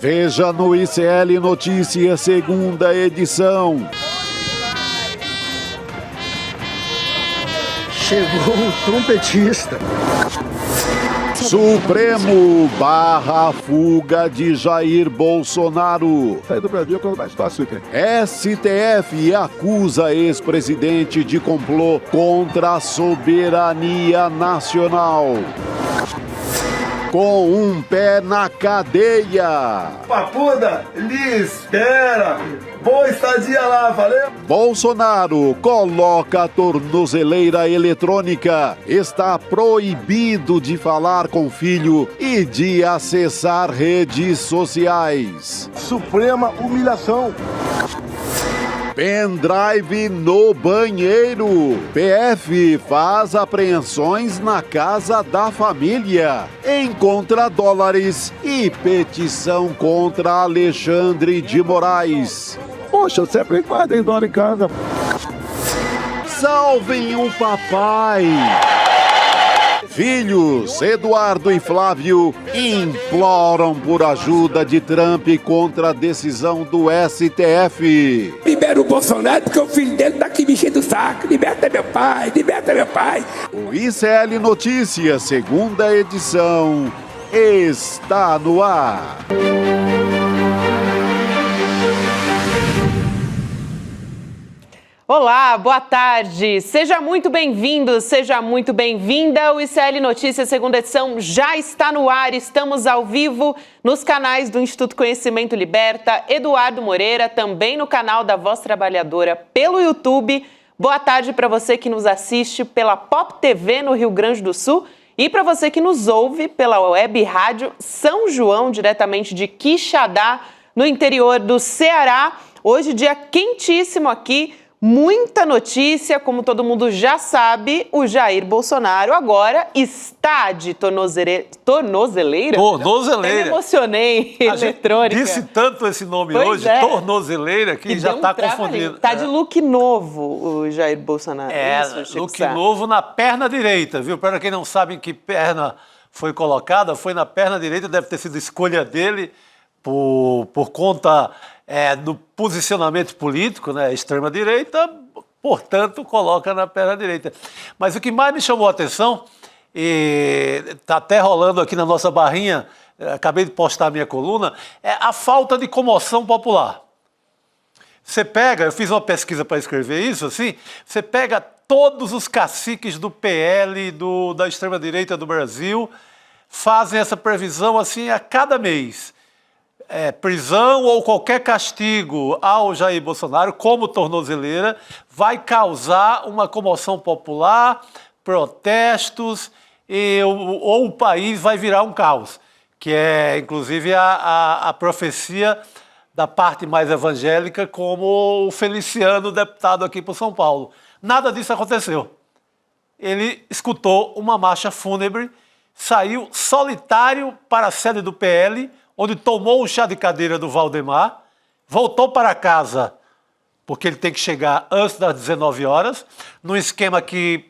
Veja no ICL Notícias, segunda edição. Chegou o trompetista. Supremo barra a fuga de Jair Bolsonaro. Sair do Brasil é a coisa mais fácil que tem. STF acusa ex-presidente de complô contra a soberania nacional. Com um pé na cadeia. Papuda, lhe espera. Boa estadia lá, valeu? Bolsonaro coloca a tornozeleira eletrônica. Está proibido de falar com filho e de acessar redes sociais. Suprema humilhação. Pendrive no banheiro. PF faz apreensões na casa da família. Encontra dólares e petição contra Alexandre de Moraes. Poxa, eu sempre guardei dólar em casa. Salvem o papai. Filhos, Eduardo e Flávio, imploram por ajuda de Trump contra a decisão do STF. Libera o Bolsonaro porque o filho dele tá aqui me enchendo o saco. Liberta meu pai, liberta meu pai. O ICL Notícias, segunda edição, está no ar. Olá, boa tarde. Seja muito bem-vindo, seja muito bem-vinda. O ICL Notícias, segunda edição, já está no ar. Estamos ao vivo nos canais do Instituto Conhecimento Liberta, Eduardo Moreira, também no canal da Voz Trabalhadora pelo YouTube. Boa tarde para você que nos assiste pela Pop TV no Rio Grande do Sul e para você que nos ouve pela Web Rádio São João, diretamente de Quixadá, no interior do Ceará. Hoje, dia quentíssimo aqui. Muita notícia, como todo mundo já sabe, o Jair Bolsonaro agora está de tornozeleira. Tornozeleira. Eu me emocionei, eletrônica. Disse tanto esse nome pois hoje, tornozeleira, que já está confundindo. Está de look novo o Jair Bolsonaro. Isso, look novo na perna direita, viu? Para quem não sabe em que perna foi colocada, foi na perna direita, deve ter sido escolha dele por conta do posicionamento político, né? Extrema-direita, portanto, coloca na perna direita. Mas o que mais me chamou a atenção, e está até rolando aqui na nossa barrinha, acabei de postar a minha coluna, é a falta de comoção popular. Você pega, eu fiz uma pesquisa para escrever isso, assim, você pega todos os caciques do PL, da extrema-direita do Brasil, fazem essa previsão assim a cada mês. Prisão ou qualquer castigo ao Jair Bolsonaro, como tornozeleira, vai causar uma comoção popular, protestos, ou o país vai virar um caos, que é, inclusive, a profecia da parte mais evangélica, como o Feliciano, deputado aqui por São Paulo. Nada disso aconteceu. Ele escutou uma marcha fúnebre, saiu solitário para a sede do PL, onde tomou um chá de cadeira do Valdemar, voltou para casa, porque ele tem que chegar antes das 19 horas, num esquema que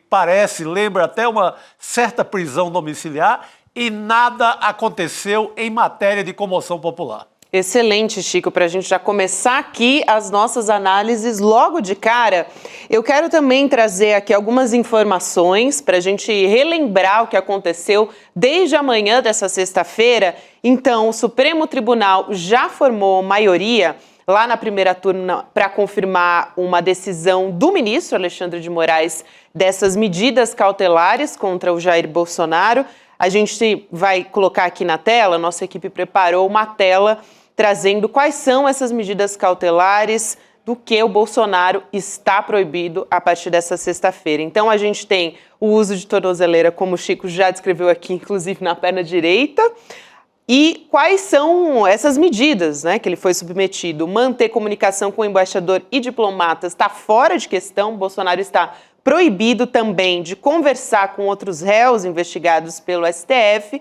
lembra até uma certa prisão domiciliar, e nada aconteceu em matéria de comoção popular. Excelente, Chico. Para a gente já começar aqui as nossas análises logo de cara, eu quero também trazer aqui algumas informações para a gente relembrar o que aconteceu desde a manhã dessa sexta-feira. Então, o Supremo Tribunal já formou maioria lá na primeira turma para confirmar uma decisão do ministro Alexandre de Moraes dessas medidas cautelares contra o Jair Bolsonaro. A gente vai colocar aqui na tela, nossa equipe preparou uma tela trazendo quais são essas medidas cautelares do que o Bolsonaro está proibido a partir dessa sexta-feira. Então, a gente tem o uso de tornozeleira, como o Chico já descreveu aqui, inclusive na perna direita. E quais são essas medidas, né, que ele foi submetido? Manter comunicação com o embaixador e diplomatas está fora de questão. Bolsonaro está proibido também de conversar com outros réus investigados pelo STF,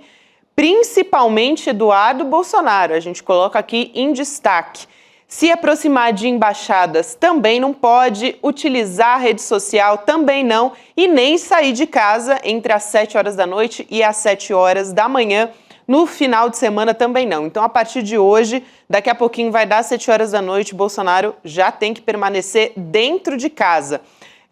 principalmente Eduardo Bolsonaro. A gente coloca aqui em destaque. Se aproximar de embaixadas também não pode, utilizar a rede social também não, e nem sair de casa entre as 7 horas da noite e as 7 horas da manhã, no final de semana também não. Então, a partir de hoje, daqui a pouquinho vai dar 7 horas da noite, Bolsonaro já tem que permanecer dentro de casa.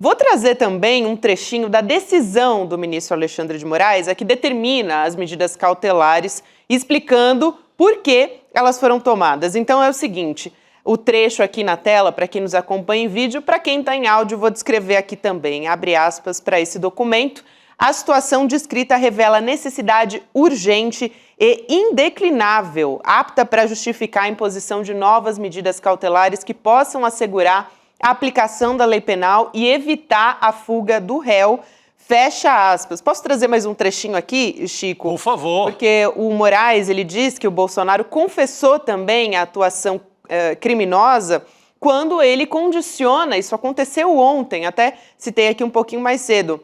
Vou trazer também um trechinho da decisão do ministro Alexandre de Moraes, que determina as medidas cautelares, explicando por que elas foram tomadas. Então é o seguinte, o trecho aqui na tela, para quem nos acompanha em vídeo, para quem está em áudio, vou descrever aqui também, abre aspas para esse documento. A situação descrita revela necessidade urgente e indeclinável, apta para justificar a imposição de novas medidas cautelares que possam assegurar a aplicação da lei penal e evitar a fuga do réu. Fecha aspas. Posso trazer mais um trechinho aqui, Chico? Por favor. Porque o Moraes, ele diz que o Bolsonaro confessou também a atuação criminosa quando ele condiciona, isso aconteceu ontem, até citei aqui um pouquinho mais cedo,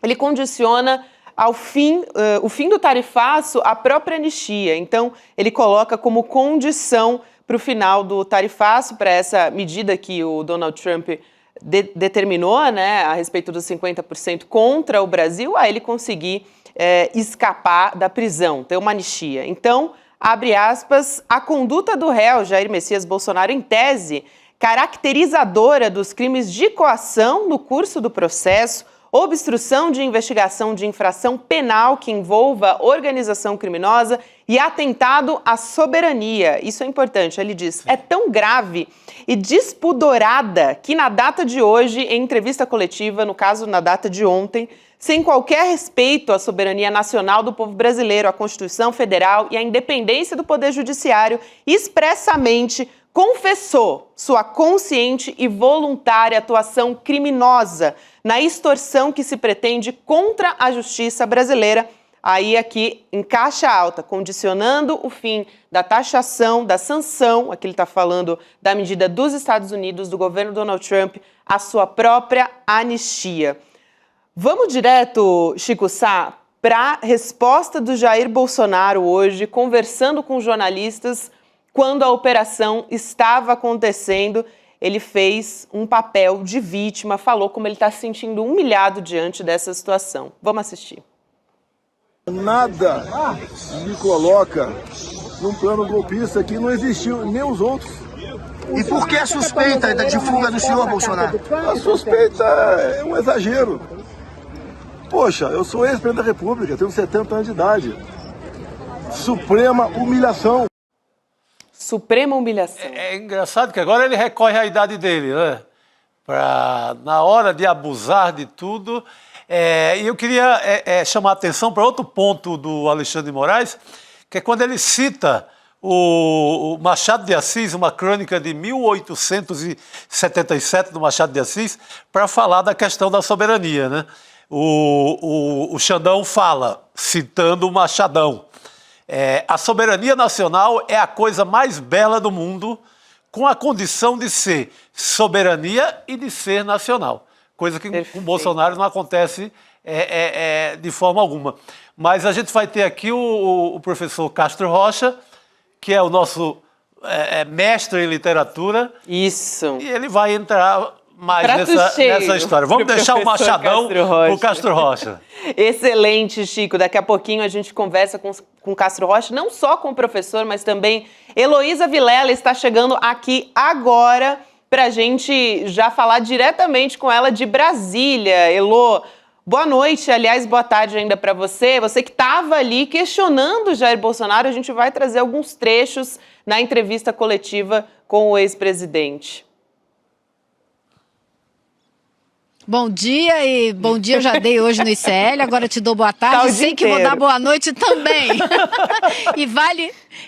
ele condiciona o fim do tarifaço à própria anistia. Então, ele coloca como condição para o final do tarifaço, para essa medida que o Donald Trump determinou, né, a respeito dos 50% contra o Brasil, a ele conseguir escapar da prisão, ter uma anistia. Então, abre aspas, a conduta do réu Jair Messias Bolsonaro, em tese, caracterizadora dos crimes de coação no curso do processo, obstrução de investigação de infração penal que envolva organização criminosa e atentado à soberania. Isso é importante, ele diz. É tão grave e despudorada que na data de hoje, em entrevista coletiva, no caso na data de ontem, sem qualquer respeito à soberania nacional do povo brasileiro, à Constituição Federal e à independência do Poder Judiciário, expressamente confessou sua consciente e voluntária atuação criminosa na extorsão que se pretende contra a justiça brasileira, aí aqui em caixa alta, condicionando o fim da taxação, da sanção, aqui ele está falando da medida dos Estados Unidos, do governo Donald Trump, à sua própria anistia. Vamos direto, Chico Sá, para a resposta do Jair Bolsonaro hoje, conversando com jornalistas. Quando a operação estava acontecendo, ele fez um papel de vítima, falou como ele está se sentindo humilhado diante dessa situação. Vamos assistir. Nada me coloca num plano golpista que não existiu, nem os outros. E por que a suspeita de fuga do senhor, Bolsonaro? A suspeita é um exagero. Poxa, eu sou ex-presidente da República, tenho 70 anos de idade. Suprema humilhação. Suprema humilhação. É engraçado que agora ele recorre à idade dele, né? Na hora de abusar de tudo. E eu queria chamar a atenção para outro ponto do Alexandre de Moraes, que é quando ele cita o Machado de Assis, uma crônica de 1877 do Machado de Assis, para falar da questão da soberania, né? O Xandão fala, citando o Machadão, a soberania nacional é a coisa mais bela do mundo, com a condição de ser soberania e de ser nacional. Coisa que com o Bolsonaro não acontece de forma alguma. Mas a gente vai ter aqui o professor Castro Rocha, que é o nosso mestre em literatura. Isso. E ele vai entrar mais nessa história. Vamos deixar o Machadão para o Castro Rocha. Excelente, Chico. Daqui a pouquinho a gente conversa com o Castro Rocha, não só com o professor, mas também Heloísa Vilela está chegando aqui agora para a gente já falar diretamente com ela de Brasília. Elô, boa noite, aliás, boa tarde ainda para você. Você que estava ali questionando Jair Bolsonaro, a gente vai trazer alguns trechos na entrevista coletiva com o ex-presidente. Bom dia eu já dei hoje no ICL, agora eu te dou boa tarde, sei que vou dar boa noite também.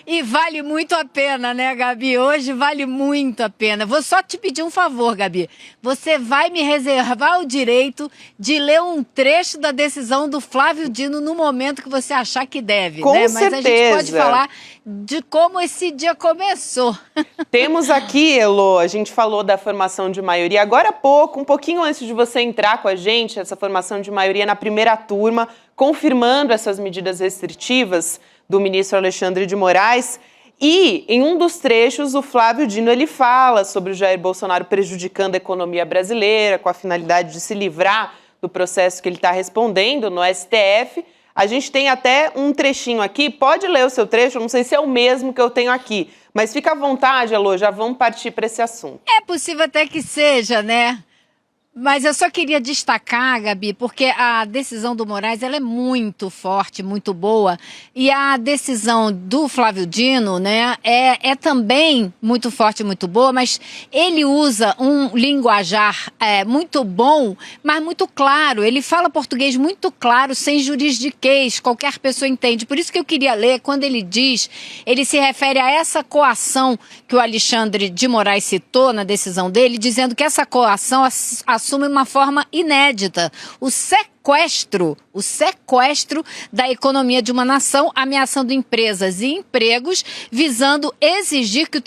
E vale muito a pena, né, Gabi? Hoje vale muito a pena. Vou só te pedir um favor, Gabi. Você vai me reservar o direito de ler um trecho da decisão do Flávio Dino no momento que você achar que deve, Com né? certeza. Mas a gente pode falar de como esse dia começou. Temos aqui, Elô, a gente falou da formação de maioria. Agora há pouco, um pouquinho antes de você entrar com a gente, essa formação de maioria na primeira turma, confirmando essas medidas restritivas do ministro Alexandre de Moraes. E, em um dos trechos, o Flávio Dino ele fala sobre o Jair Bolsonaro prejudicando a economia brasileira, com a finalidade de se livrar do processo que ele está respondendo no STF. A gente tem até um trechinho aqui, pode ler o seu trecho, não sei se é o mesmo que eu tenho aqui, mas fica à vontade, Elô, já vamos partir para esse assunto. É possível até que seja, né? Mas eu só queria destacar, Gabi, porque a decisão do Moraes ela é muito forte, muito boa, e a decisão do Flávio Dino, né, é também muito forte, muito boa, mas ele usa um linguajar muito bom, mas muito claro. Ele fala português muito claro, sem juridiquês, qualquer pessoa entende. Por isso que eu queria ler, quando ele diz, ele se refere a essa coação que o Alexandre de Moraes citou na decisão dele, dizendo que essa coação assume uma forma inédita, o sequestro da economia de uma nação, ameaçando empresas e empregos, visando exigir que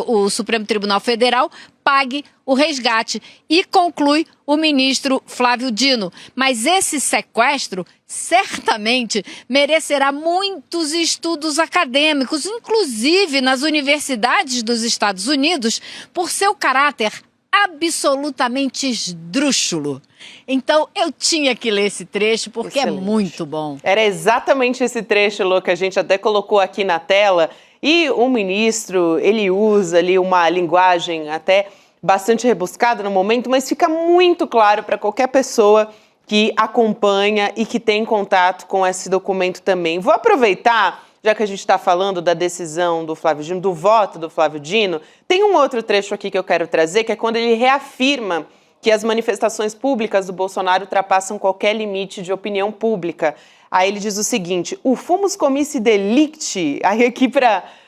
o Supremo Tribunal Federal pague o resgate. E conclui o ministro Flávio Dino. Mas esse sequestro certamente merecerá muitos estudos acadêmicos, inclusive nas universidades dos Estados Unidos, por seu caráter absolutamente esdrúxulo. Então, eu tinha que ler esse trecho, porque excelente. É muito bom. Era exatamente esse trecho, Lô, que a gente até colocou aqui na tela. E o ministro, ele usa ali uma linguagem até bastante rebuscada no momento, mas fica muito claro para qualquer pessoa que acompanha e que tem contato com esse documento também. Vou aproveitar, já que a gente está falando da decisão do Flávio Dino, do voto do Flávio Dino, tem um outro trecho aqui que eu quero trazer, que é quando ele reafirma que as manifestações públicas do Bolsonaro ultrapassam qualquer limite de opinião pública. Aí ele diz o seguinte: o fumus comissi delicti, aí aqui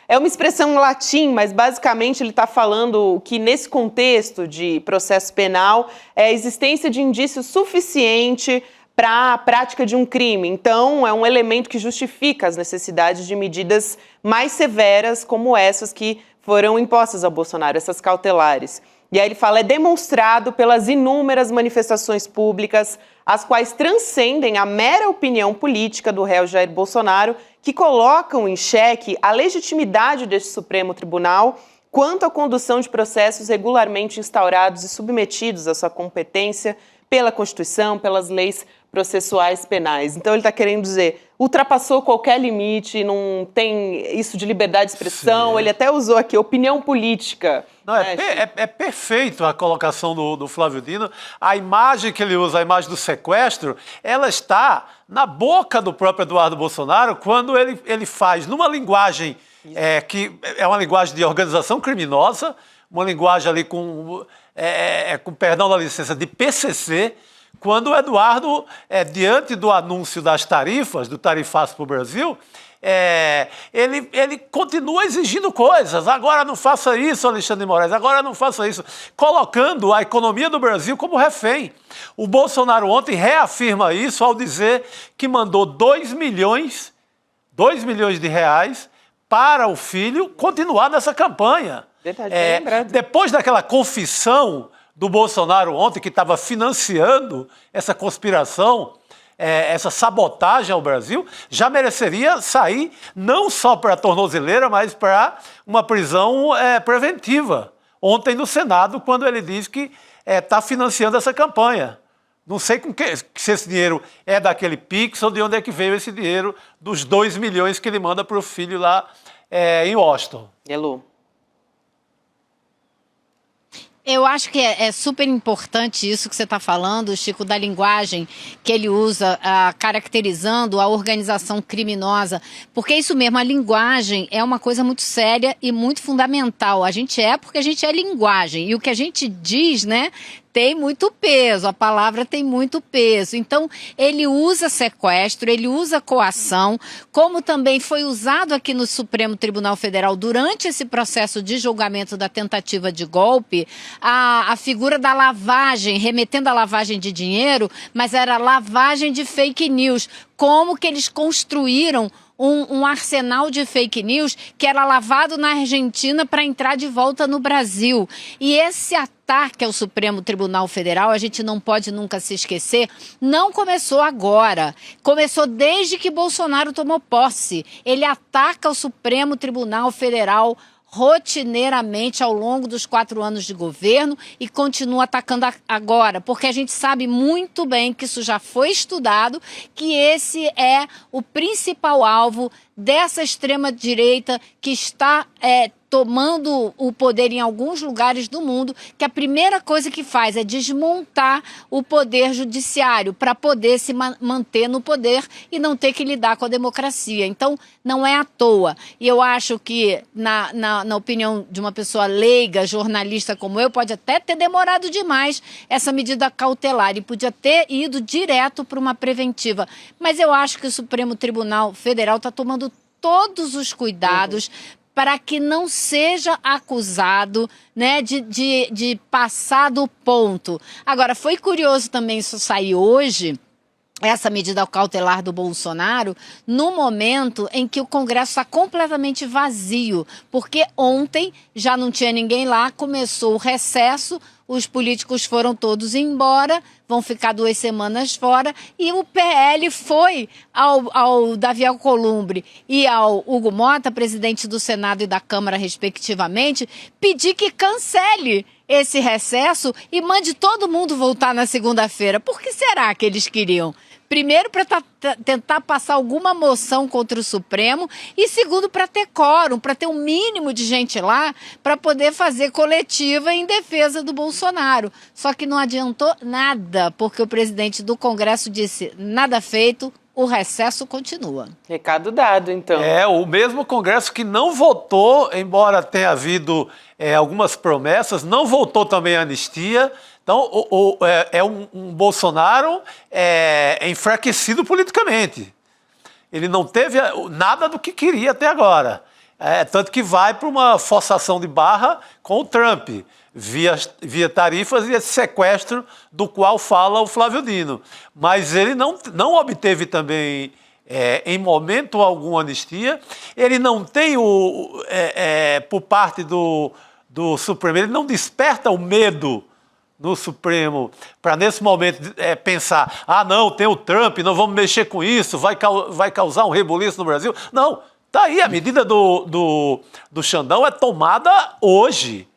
é uma expressão em latim, mas basicamente ele está falando que nesse contexto de processo penal é a existência de indício suficiente para a prática de um crime. Então, é um elemento que justifica as necessidades de medidas mais severas como essas que foram impostas ao Bolsonaro, essas cautelares. E aí ele fala, é demonstrado pelas inúmeras manifestações públicas, as quais transcendem a mera opinião política do réu Jair Bolsonaro, que colocam em xeque a legitimidade deste Supremo Tribunal quanto à condução de processos regularmente instaurados e submetidos à sua competência pela Constituição, pelas leis processuais penais. Então ele está querendo dizer, ultrapassou qualquer limite, não tem isso de liberdade de expressão, sim. Ele até usou aqui opinião política. Não, é perfeito a colocação do Flávio Dino. A imagem que ele usa, a imagem do sequestro, ela está na boca do próprio Eduardo Bolsonaro quando ele faz numa linguagem que é uma linguagem de organização criminosa, uma linguagem ali com perdão da licença, de PCC, quando o Eduardo, diante do anúncio das tarifas, do tarifaço para o Brasil, ele continua exigindo coisas. Agora não faça isso, Alexandre de Moraes, agora não faça isso, colocando a economia do Brasil como refém. O Bolsonaro ontem reafirma isso ao dizer que mandou 2 milhões de reais para o filho continuar nessa campanha. Verdade, bem lembrado. Depois daquela confissão do Bolsonaro ontem, que estava financiando essa conspiração, essa sabotagem ao Brasil, já mereceria sair não só para a tornozeleira, mas para uma prisão preventiva. Ontem no Senado, quando ele diz que está financiando essa campanha. Não sei se esse dinheiro é daquele Pix ou de onde é que veio esse dinheiro dos 2 milhões que ele manda para o filho lá em Washington. Elô. Eu acho que é super importante isso que você está falando, Chico, da linguagem que ele usa, caracterizando a organização criminosa, porque é isso mesmo, a linguagem é uma coisa muito séria e muito fundamental. A gente porque a gente é linguagem, e o que a gente diz, né, tem muito peso, a palavra tem muito peso. Então, ele usa sequestro, ele usa coação, como também foi usado aqui no Supremo Tribunal Federal durante esse processo de julgamento da tentativa de golpe, a figura da lavagem, remetendo à lavagem de dinheiro, mas era lavagem de fake news. Como que eles construíram um arsenal de fake news que era lavado na Argentina para entrar de volta no Brasil. E esse ataque ao Supremo Tribunal Federal, a gente não pode nunca se esquecer, não começou agora. Começou desde que Bolsonaro tomou posse. Ele ataca o Supremo Tribunal Federal rotineiramente ao longo dos 4 anos de governo e continua atacando agora, porque a gente sabe muito bem que isso já foi estudado, que esse é o principal alvo dessa extrema-direita que está tomando o poder em alguns lugares do mundo, que a primeira coisa que faz é desmontar o poder judiciário para poder se manter no poder e não ter que lidar com a democracia. Então, não é à toa. E eu acho que, na opinião de uma pessoa leiga, jornalista como eu, pode até ter demorado demais essa medida cautelar e podia ter ido direto para uma preventiva. Mas eu acho que o Supremo Tribunal Federal está tomando todos os cuidados para que não seja acusado, né, de passar do ponto. Agora, foi curioso também isso sair hoje, essa medida cautelar do Bolsonaro, no momento em que o Congresso está completamente vazio, porque ontem já não tinha ninguém lá, começou o recesso, os políticos foram todos embora, vão ficar 2 semanas fora, e o PL foi ao Davi Alcolumbre e ao Hugo Mota, presidente do Senado e da Câmara, respectivamente, pedir que cancele esse recesso e mande todo mundo voltar na segunda-feira. Por que será que eles queriam? Primeiro, para tentar passar alguma moção contra o Supremo e segundo, para ter quórum, para ter um mínimo de gente lá para poder fazer coletiva em defesa do Bolsonaro. Só que não adiantou nada, porque o presidente do Congresso disse nada feito, o recesso continua. Recado dado, então. É, o mesmo Congresso que não votou, embora tenha havido algumas promessas, não votou também a anistia. Então, um Bolsonaro enfraquecido politicamente. Ele não teve nada do que queria até agora. Tanto que vai para uma forçação de barra com o Trump, via tarifas e esse sequestro do qual fala o Flávio Dino. Mas ele não obteve também, em momento algum, anistia. Ele não tem, por parte do Supremo, ele não desperta o medo no Supremo, para nesse momento pensar, não, tem o Trump, não vamos mexer com isso, vai causar um rebuliço no Brasil. Não, tá aí, a medida do Xandão é tomada hoje.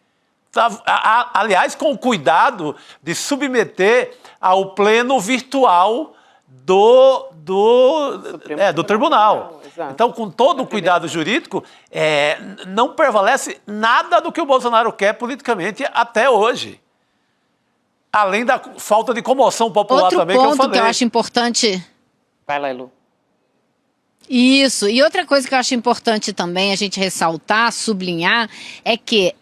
Aliás, com o cuidado de submeter ao pleno virtual do tribunal. Então, com todo o cuidado jurídico, não prevalece nada do que o Bolsonaro quer politicamente até hoje. Além da falta de comoção popular também, que eu falei. Outro ponto que eu acho importante... Vai lá, Elu. Isso. E outra coisa que eu acho importante também a gente ressaltar, sublinhar, é que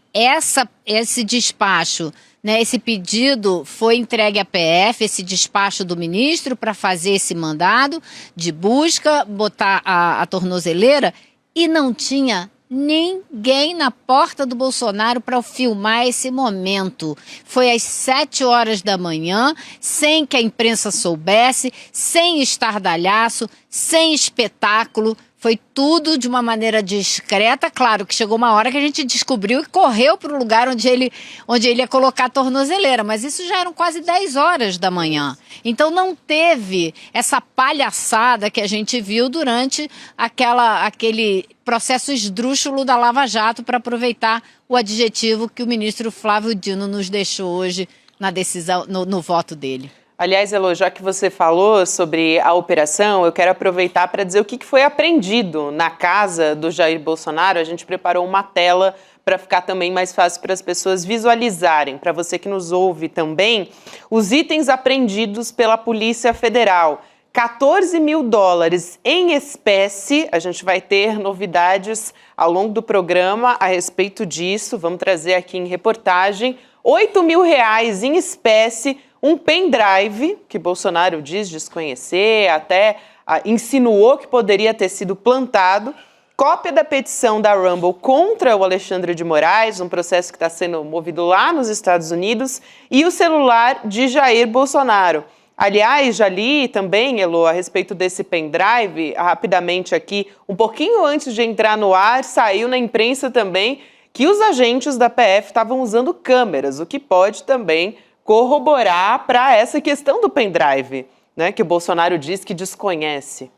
esse despacho, né, esse pedido foi entregue à PF, esse despacho do ministro para fazer esse mandado de busca, botar a tornozeleira, e não tinha ninguém na porta do Bolsonaro para filmar esse momento. Foi às 7 horas da manhã, sem que a imprensa soubesse, sem estardalhaço, sem espetáculo. Foi tudo de uma maneira discreta. Claro que chegou uma hora que a gente descobriu e correu para o lugar onde ele ia colocar a tornozeleira, mas isso já eram quase 10 horas da manhã. Então não teve essa palhaçada que a gente viu durante aquele processo esdrúxulo da Lava Jato, para aproveitar o adjetivo que o ministro Flávio Dino nos deixou hoje na decisão, no voto dele. Aliás, Elo, já que você falou sobre a operação, eu quero aproveitar para dizer o que foi apreendido na casa do Jair Bolsonaro. A gente preparou uma tela para ficar também mais fácil para as pessoas visualizarem. Para você que nos ouve também, os itens apreendidos pela Polícia Federal. 14 mil dólares em espécie. A gente vai ter novidades ao longo do programa a respeito disso. Vamos trazer aqui em reportagem. 8 mil reais em espécie. Um pendrive, que Bolsonaro diz desconhecer, até insinuou que poderia ter sido plantado, cópia da petição da Rumble contra o Alexandre de Moraes, um processo que está sendo movido lá nos Estados Unidos, e o celular de Jair Bolsonaro. Aliás, já li também, Elo, a respeito desse pendrive, rapidamente aqui, um pouquinho antes de entrar no ar, saiu na imprensa também que os agentes da PF estavam usando câmeras, o que pode também corroborar para essa questão do pendrive, né, que o Bolsonaro diz que desconhece.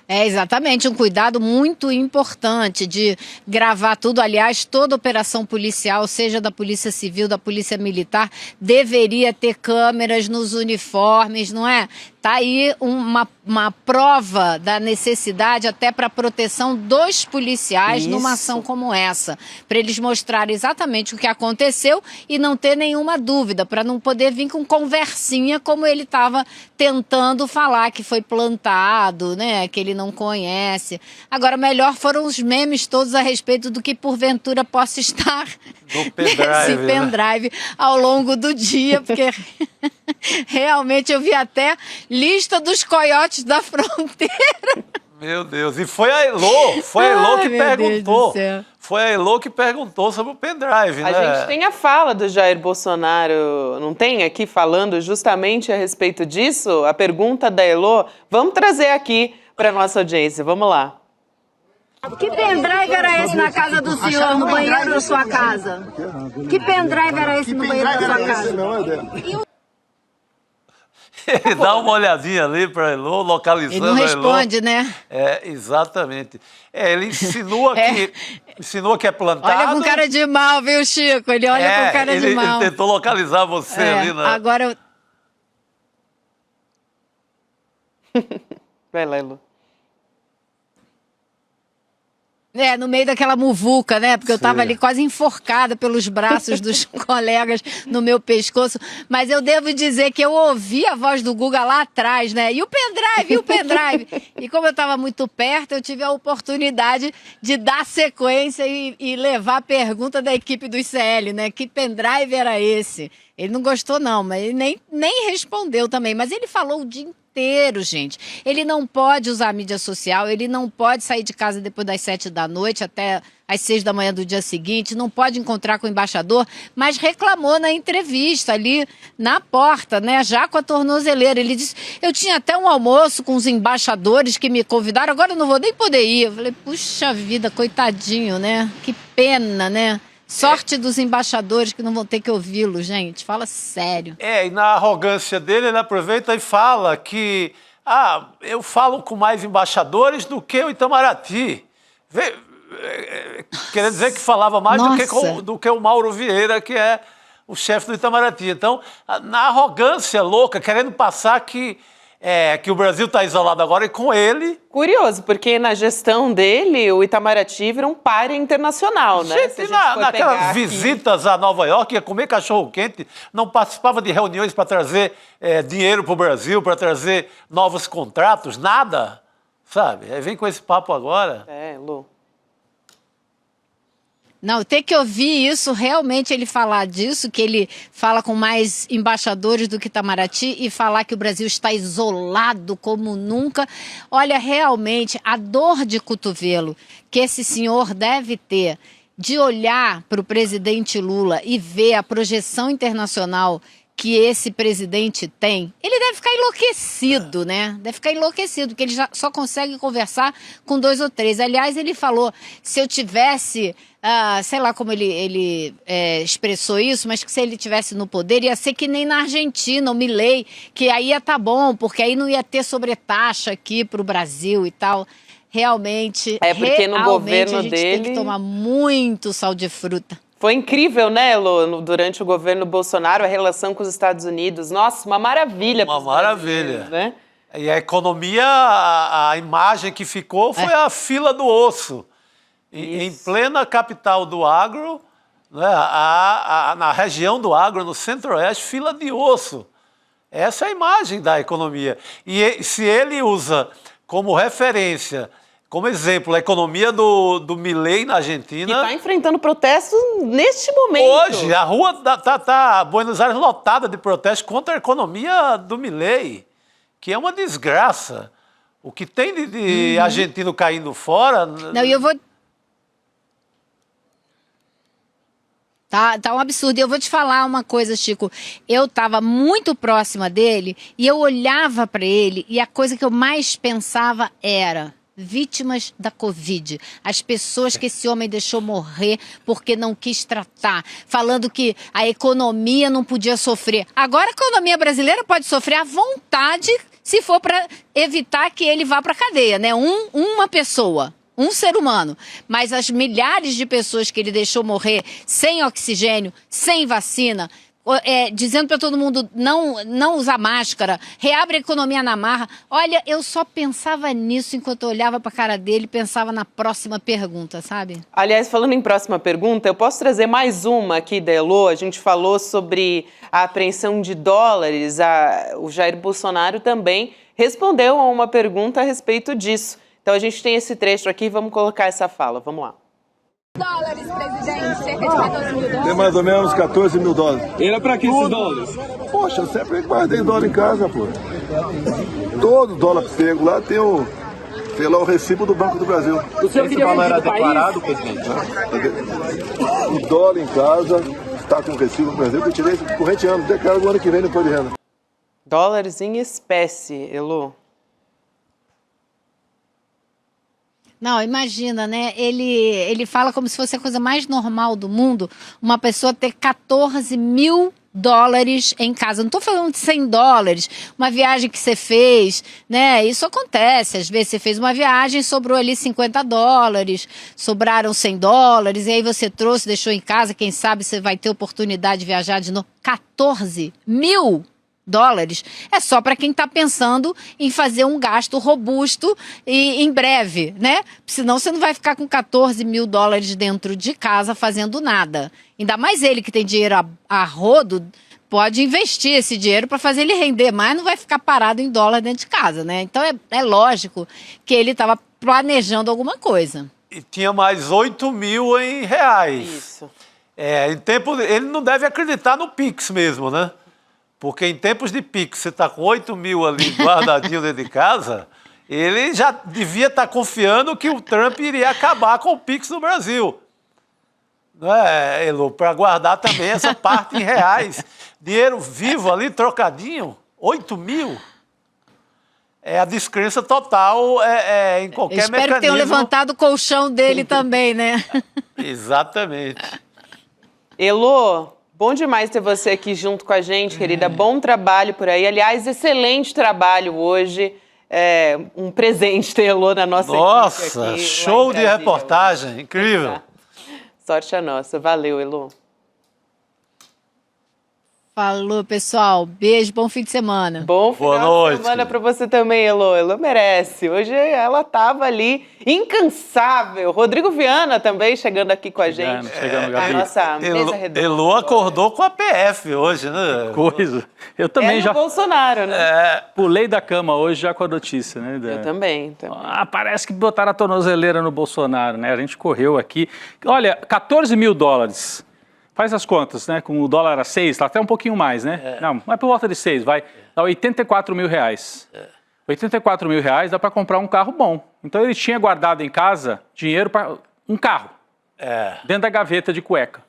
É, exatamente, um cuidado muito importante de gravar tudo. Aliás, toda operação policial, seja da Polícia Civil, da Polícia Militar, deveria ter câmeras nos uniformes, não é? Tá aí uma prova da necessidade até para a proteção dos policiais numa ação como essa, para eles mostrarem exatamente o que aconteceu e não ter nenhuma dúvida, para não poder vir com conversinha como ele estava tentando falar que foi plantado, né, que ele não conhece. Agora, melhor foram os memes todos a respeito do que porventura possa estar nesse pendrive ao longo do dia, porque realmente eu vi até lista dos coiotes da fronteira. Meu Deus, e foi a Elô que perguntou. Foi a Elô que perguntou sobre o pendrive, né? A gente tem a fala do Jair Bolsonaro, não tem aqui falando justamente a respeito disso? A pergunta da Elô, vamos trazer aqui para nossa audiência, vamos lá. Que pendrive era esse na casa do senhor, no banheiro da sua casa? Que pendrive era esse no banheiro da sua casa? Ele dá uma olhadinha ali para Elô, localizando ele não responde, né? É, exatamente. Ele insinua que é plantado. Olha com cara de mal, viu, Chico? Ele olha com cara de mal. Ele tentou localizar você ali, né? Agora... Vai lá, Elô. No meio daquela muvuca, né? Porque eu tava ali quase enforcada pelos braços dos colegas no meu pescoço. Mas eu devo dizer que eu ouvi a voz do Guga lá atrás, né? E o pendrive, e o pendrive? E como eu tava muito perto, eu tive a oportunidade de dar sequência e levar a pergunta da equipe do ICL, né? Que pendrive era esse? Ele não gostou não, mas ele nem respondeu também. Mas ele falou o dia inteiro, gente. Ele não pode usar a mídia social, ele não pode sair de casa depois das 7 da noite até às 6 da manhã do dia seguinte, não pode encontrar com o embaixador, mas reclamou na entrevista ali na porta, né, já com a tornozeleira. Ele disse, eu tinha até um almoço com os embaixadores que me convidaram, agora eu não vou nem poder ir. Eu falei, puxa vida, coitadinho, né? Que pena, né? Sorte dos embaixadores que não vão ter que ouvi-lo, gente. Fala sério. E na arrogância dele, ele aproveita e fala que eu falo com mais embaixadores do que o Itamaraty. Quer dizer que falava mais do que o Mauro Vieira, que é o chefe do Itamaraty. Então, na arrogância louca, querendo passar que o Brasil está isolado agora e com ele... Curioso, porque na gestão dele, o Itamaraty vira um páreo internacional, né? Gente, naquelas visitas a Nova York, ia comer cachorro-quente, não participava de reuniões para trazer dinheiro para o Brasil, para trazer novos contratos, nada, sabe? Aí vem com esse papo agora. Lu. Não, tem que ouvir isso, realmente ele falar disso, que ele fala com mais embaixadores do que Itamaraty e falar que o Brasil está isolado como nunca. Olha, realmente, a dor de cotovelo que esse senhor deve ter de olhar para o presidente Lula e ver a projeção internacional que esse presidente tem, ele deve ficar enlouquecido, né? Deve ficar enlouquecido, porque ele já só consegue conversar com 2 ou 3. Aliás, ele falou, se eu tivesse, sei lá como ele expressou isso, mas que se ele tivesse no poder, ia ser que nem na Argentina, o Milei, que aí ia tá bom, porque aí não ia ter sobretaxa aqui para o Brasil e tal. Realmente, porque no governo a gente dele tem que tomar muito sal de fruta. Foi incrível, né, Elô, durante o governo Bolsonaro, a relação com os Estados Unidos. Nossa, uma maravilha. Uma maravilha. Né? E a economia, a imagem que ficou foi a fila do osso. Em plena capital do agro, né, na região do agro, no centro-oeste, fila de osso. Essa é a imagem da economia. E se ele usa como referência... Como exemplo, a economia do Milei na Argentina... Que está enfrentando protestos neste momento. Hoje, a rua Buenos Aires lotada de protestos contra a economia do Milei, que é uma desgraça. O que tem de argentino caindo fora... Não, e eu vou... Tá um absurdo. E eu vou te falar uma coisa, Chico. Eu estava muito próxima dele e eu olhava para ele e a coisa que eu mais pensava era... vítimas da Covid, as pessoas que esse homem deixou morrer porque não quis tratar, falando que a economia não podia sofrer. Agora a economia brasileira pode sofrer à vontade se for para evitar que ele vá para a cadeia, né? Uma pessoa, um ser humano. Mas as milhares de pessoas que ele deixou morrer sem oxigênio, sem vacina, dizendo para todo mundo não usar máscara, reabre a economia na marra. Olha, eu só pensava nisso enquanto eu olhava para a cara dele e pensava na próxima pergunta, sabe? Aliás, falando em próxima pergunta, eu posso trazer mais uma aqui da Elô. A gente falou sobre a apreensão de dólares. O Jair Bolsonaro também respondeu a uma pergunta a respeito disso. Então a gente tem esse trecho aqui, vamos colocar essa fala. Vamos lá. Dólares, presidente, cerca de 14 mil dólares. Tem mais ou menos 14 mil dólares. Era pra que esses dólares? Poxa, eu sempre guardei dólar em casa, pô. Todo dólar que pego lá tem o recibo do Banco do Brasil. O senhor queria fugir do declarado, presidente? O dólar em casa está com o recibo do Brasil que eu tirei corrente ano. Declaro o ano que vem no imposto de renda. Dólares em espécie, Elô. Não, imagina, né? Ele fala como se fosse a coisa mais normal do mundo, uma pessoa ter 14 mil dólares em casa. Não estou falando de 100 dólares, uma viagem que você fez, né? Isso acontece. Às vezes você fez uma viagem, sobrou ali 50 dólares, sobraram 100 dólares, e aí você trouxe, deixou em casa, quem sabe você vai ter oportunidade de viajar de novo. 14 mil dólares é só para quem está pensando em fazer um gasto robusto e em breve, né? Senão você não vai ficar com 14 mil dólares dentro de casa fazendo nada. Ainda mais ele que tem dinheiro a rodo, pode investir esse dinheiro para fazer ele render mais, não vai ficar parado em dólar dentro de casa, né? Então é lógico que ele estava planejando alguma coisa. E tinha mais 8 mil em reais. Isso. Ele não deve acreditar no Pix mesmo, né? Porque em tempos de Pix, você está com 8 mil ali guardadinho dentro de casa, ele já devia estar confiando que o Trump iria acabar com o Pix no Brasil. Não é, Elô? Para guardar também essa parte em reais. Dinheiro vivo ali, trocadinho, 8 mil. É a descrença total em qualquer mecanismo. Espero que tenham levantado o colchão dele também, né? Exatamente. Elô, bom demais ter você aqui junto com a gente, querida. Bom trabalho por aí. Aliás, excelente trabalho hoje. Um presente ter Elô na nossa equipe aqui. Show de reportagem. Incrível. Sorte a nossa. Valeu, Elô. Falou, pessoal. Beijo, bom fim de semana. Bom final de semana para você também, Elô. Elô merece. Hoje ela estava ali incansável. Rodrigo Viana também chegando aqui com a gente. Chegando, Gabi. Nossa mesa redonda. Elô acordou com a PF hoje, né? Coisa. Eu também já Bolsonaro, né? Pulei da cama hoje já com a notícia, né? Eu também. Parece que botaram a tornozeleira no Bolsonaro, né? A gente correu aqui. Olha, 14 mil dólares. Faz as contas, né? Com o dólar a 6, tá até um pouquinho mais, né? Não, mas por volta de 6, vai. Dá 84 mil reais. 84 mil reais dá para comprar um carro bom. Então ele tinha guardado em casa dinheiro para um carro. Dentro da gaveta de cueca.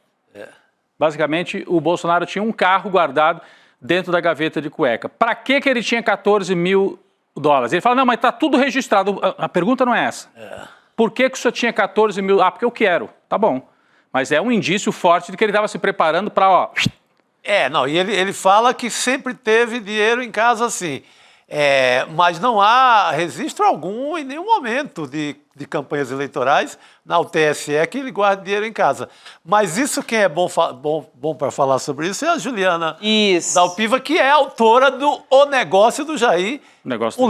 Basicamente, o Bolsonaro tinha um carro guardado dentro da gaveta de cueca. Para que ele tinha 14 mil dólares? Ele fala, não, mas tá tudo registrado. A pergunta não é essa. Por que o senhor tinha 14 mil? Porque eu quero. Tá bom. Mas é um indício forte de que ele estava se preparando para, E ele fala que sempre teve dinheiro em casa assim. Mas não há registro algum em nenhum momento de campanhas eleitorais na UTSE que ele guarde dinheiro em casa. Mas isso quem é bom para falar sobre isso é a Juliana Dalpiva, que é autora do O Negócio do Jair,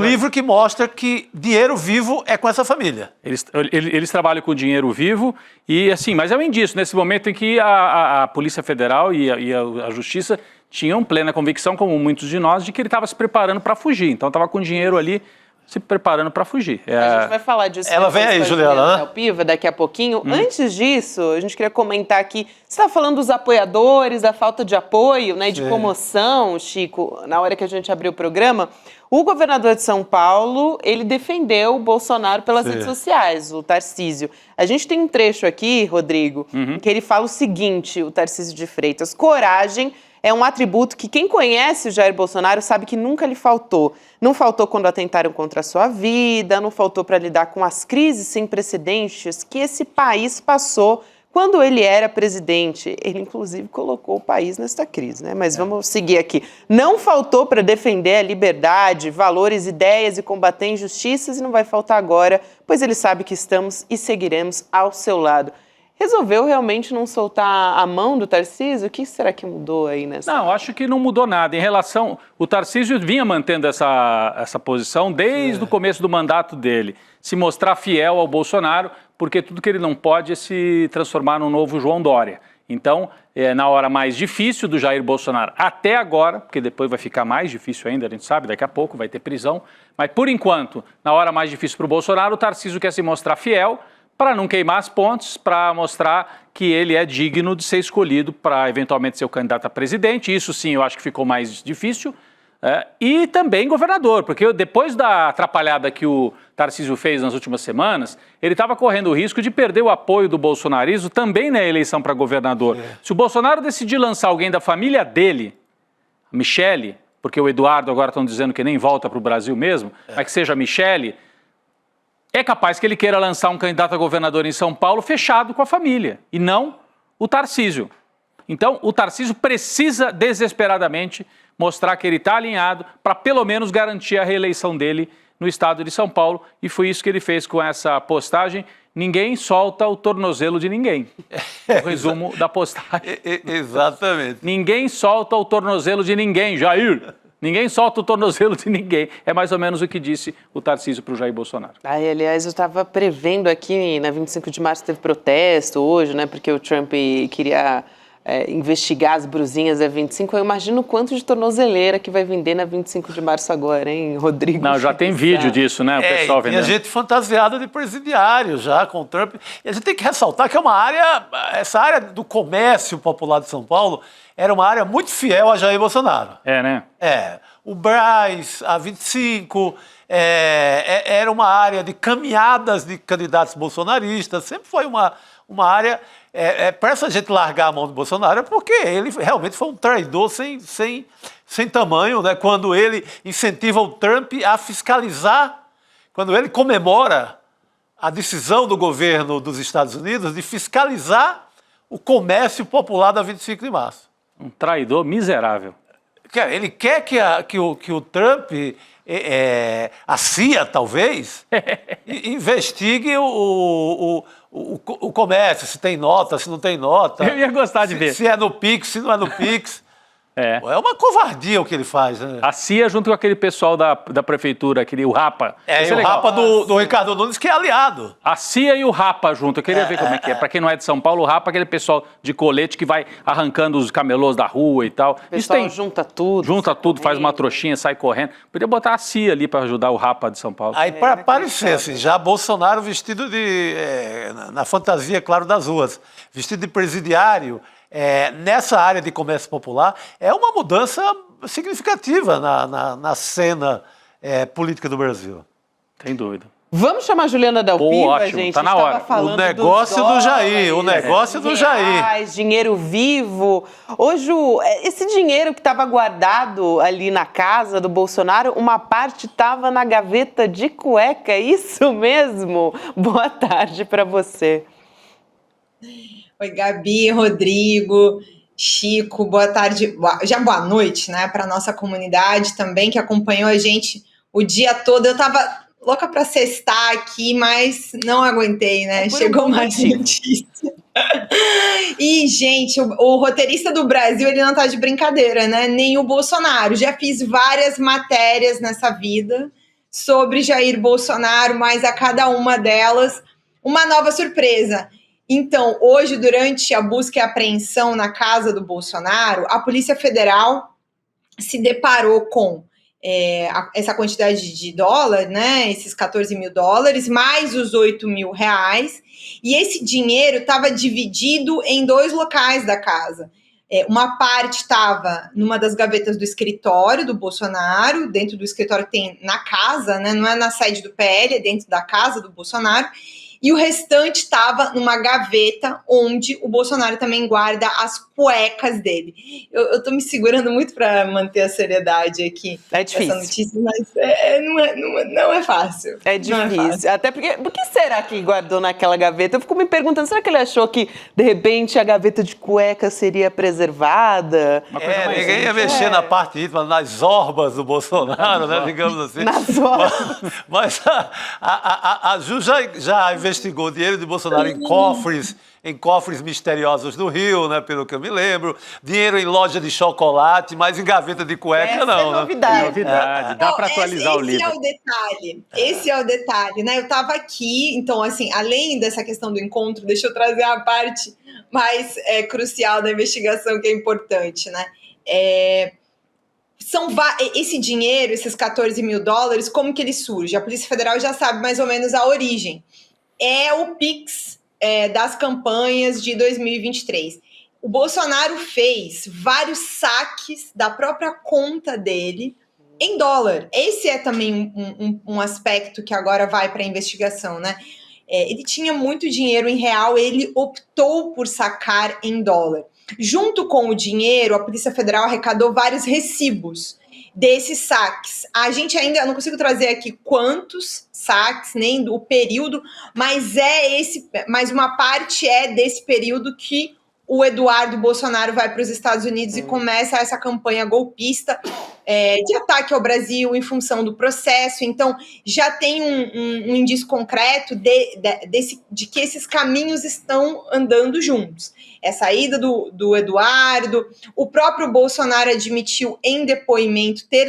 livro que mostra que dinheiro vivo é com essa família. Eles trabalham com dinheiro vivo e assim, mas é um indício nesse momento em que a Polícia Federal e a Justiça tinham plena convicção, como muitos de nós, de que ele estava se preparando para fugir. Então estava com dinheiro ali se preparando para fugir. A gente vai falar disso. Ela vem aí, Juliana, né? Piva, daqui a pouquinho. Antes disso, a gente queria comentar aqui, você está falando dos apoiadores, da falta de apoio, né, de comoção, Chico, na hora que a gente abriu o programa. O governador de São Paulo, ele defendeu o Bolsonaro pelas redes sociais, o Tarcísio. A gente tem um trecho aqui, Rodrigo, que ele fala o seguinte, o Tarcísio de Freitas: coragem é um atributo que quem conhece o Jair Bolsonaro sabe que nunca lhe faltou. Não faltou quando atentaram contra a sua vida, não faltou para lidar com as crises sem precedentes que esse país passou quando ele era presidente. Ele, inclusive, colocou o país nesta crise, né? Mas vamos seguir aqui. Não faltou para defender a liberdade, valores, ideias e combater injustiças, e não vai faltar agora, pois ele sabe que estamos e seguiremos ao seu lado. Resolveu realmente não soltar a mão do Tarcísio? O que será que mudou aí nessa? Não, acho que não mudou nada. Em relação... O Tarcísio vinha mantendo essa posição desde o começo do mandato dele. Se mostrar fiel ao Bolsonaro, porque tudo que ele não pode é se transformar num novo João Dória. Então, na hora mais difícil do Jair Bolsonaro, até agora, porque depois vai ficar mais difícil ainda, a gente sabe, daqui a pouco vai ter prisão, mas por enquanto, na hora mais difícil para o Bolsonaro, o Tarcísio quer se mostrar fiel, para não queimar as pontes, para mostrar que ele é digno de ser escolhido para eventualmente ser o candidato a presidente. Isso sim, eu acho que ficou mais difícil. E também governador, porque depois da atrapalhada que o Tarcísio fez nas últimas semanas, ele estava correndo o risco de perder o apoio do bolsonarismo também na eleição para governador. Se o Bolsonaro decidir lançar alguém da família dele, a Michele, porque o Eduardo agora estão dizendo que nem volta para o Brasil mesmo, mas que seja a Michele, é capaz que ele queira lançar um candidato a governador em São Paulo fechado com a família, e não o Tarcísio. Então, o Tarcísio precisa desesperadamente mostrar que ele está alinhado para pelo menos garantir a reeleição dele no estado de São Paulo, e foi isso que ele fez com essa postagem. Ninguém solta o tornozelo de ninguém. O resumo da postagem. Exatamente. Ninguém solta o tornozelo de ninguém, Jair. Ninguém solta o tornozelo de ninguém. É mais ou menos o que disse o Tarcísio para o Jair Bolsonaro. Aliás, eu estava prevendo aqui, na 25 de março teve protesto hoje, né? Porque o Trump queria investigar as brusinhas da 25. Eu imagino o quanto de tornozeleira que vai vender na 25 de março agora, hein, Rodrigo? Não, já tem vídeo disso, né? O pessoal vendendo. E a gente fantasiada de presidiário já com o Trump. E a gente tem que ressaltar que é uma área, essa área do comércio popular de São Paulo, era uma área muito fiel a Jair Bolsonaro. Né? O Brás, a 25, era uma área de caminhadas de candidatos bolsonaristas, sempre foi uma área... para essa gente largar a mão do Bolsonaro, porque ele realmente foi um traidor sem tamanho, né? Quando ele incentiva o Trump a fiscalizar, quando ele comemora a decisão do governo dos Estados Unidos de fiscalizar o comércio popular da 25 de março. Um traidor miserável. Ele quer que o Trump, a CIA talvez, investigue o comércio, se tem nota, se não tem nota. Eu ia gostar de ver. Se é no Pix, se não é no Pix. É uma covardia o que ele faz, né? A CIA junto com aquele pessoal da prefeitura, o Rapa. O Rapa do Ricardo Nunes, que é aliado. A CIA e o Rapa junto. Eu queria ver como é que é. Para quem não é de São Paulo, o Rapa é aquele pessoal de colete que vai arrancando os camelôs da rua e tal. O pessoal junta tudo. Junta tudo, faz uma trouxinha, sai correndo. Podia botar a CIA ali para ajudar o Rapa de São Paulo. Aí para parecer, assim, já Bolsonaro vestido na fantasia, claro, das ruas, vestido de presidiário, nessa área de comércio popular, é uma mudança significativa na cena política do Brasil. Sem dúvida. Vamos chamar a Juliana Dalpiva, ótimo, gente? Tá na hora. O negócio do Jair, o negócio do Jair. Dinheiro vivo. Ô, Ju, esse dinheiro que estava guardado ali na casa do Bolsonaro, uma parte estava na gaveta de cueca, é isso mesmo? Boa tarde para você. Oi, Gabi, Rodrigo, Chico, boa tarde, já boa noite, né, para nossa comunidade também, que acompanhou a gente o dia todo. Eu tava louca para sextar aqui, mas não aguentei, né, chegou mais notícia. E, gente, o roteirista do Brasil, ele não tá de brincadeira, né, nem o Bolsonaro. Já fiz várias matérias nessa vida sobre Jair Bolsonaro, mas a cada uma delas, uma nova surpresa. Então, hoje, durante a busca e apreensão na casa do Bolsonaro, a Polícia Federal se deparou com essa quantidade de dólar, né, esses 14 mil dólares, mais os 8 mil reais, e esse dinheiro estava dividido em 2 locais da casa. Uma parte estava numa das gavetas do escritório do Bolsonaro, dentro do escritório que tem na casa, né, não é na sede do PL, é dentro da casa do Bolsonaro, e o restante estava numa gaveta onde o Bolsonaro também guarda as cuecas dele. Eu tô me segurando muito para manter a seriedade aqui. É difícil. Essa notícia, mas não é fácil. É difícil. Até porque, por que será que ele guardou naquela gaveta? Eu fico me perguntando, será que ele achou que, de repente, a gaveta de cueca seria preservada? Ninguém ia mexer na parte íntima, nas orbas do Bolsonaro, né, digamos assim. Nas orbas. Mas a Ju já investigou o dinheiro de Bolsonaro em cofres misteriosos do Rio, né, pelo que eu me lembro, dinheiro em loja de chocolate, mas em gaveta de cueca Essa não, é novidade. É novidade, dá para atualizar o livro. Esse é o detalhe, né? Eu tava aqui, então, assim, além dessa questão do encontro, deixa eu trazer a parte mais crucial da investigação, que é importante, né? Esse dinheiro, esses 14 mil dólares, como que ele surge? A Polícia Federal já sabe mais ou menos a origem. É o Pix das campanhas de 2023. O Bolsonaro fez vários saques da própria conta dele em dólar. Esse é também um aspecto que agora vai para a investigação, né? Ele tinha muito dinheiro em real, ele optou por sacar em dólar. Junto com o dinheiro, a Polícia Federal arrecadou vários recibos desses saques. A gente ainda não consigo trazer aqui quantos saques, nem o período, mas uma parte é desse período que o Eduardo Bolsonaro vai para os Estados Unidos e começa essa campanha golpista de ataque ao Brasil em função do processo. Então, já tem um indício concreto de que esses caminhos estão andando juntos. É a saída do Eduardo, o próprio Bolsonaro admitiu em depoimento ter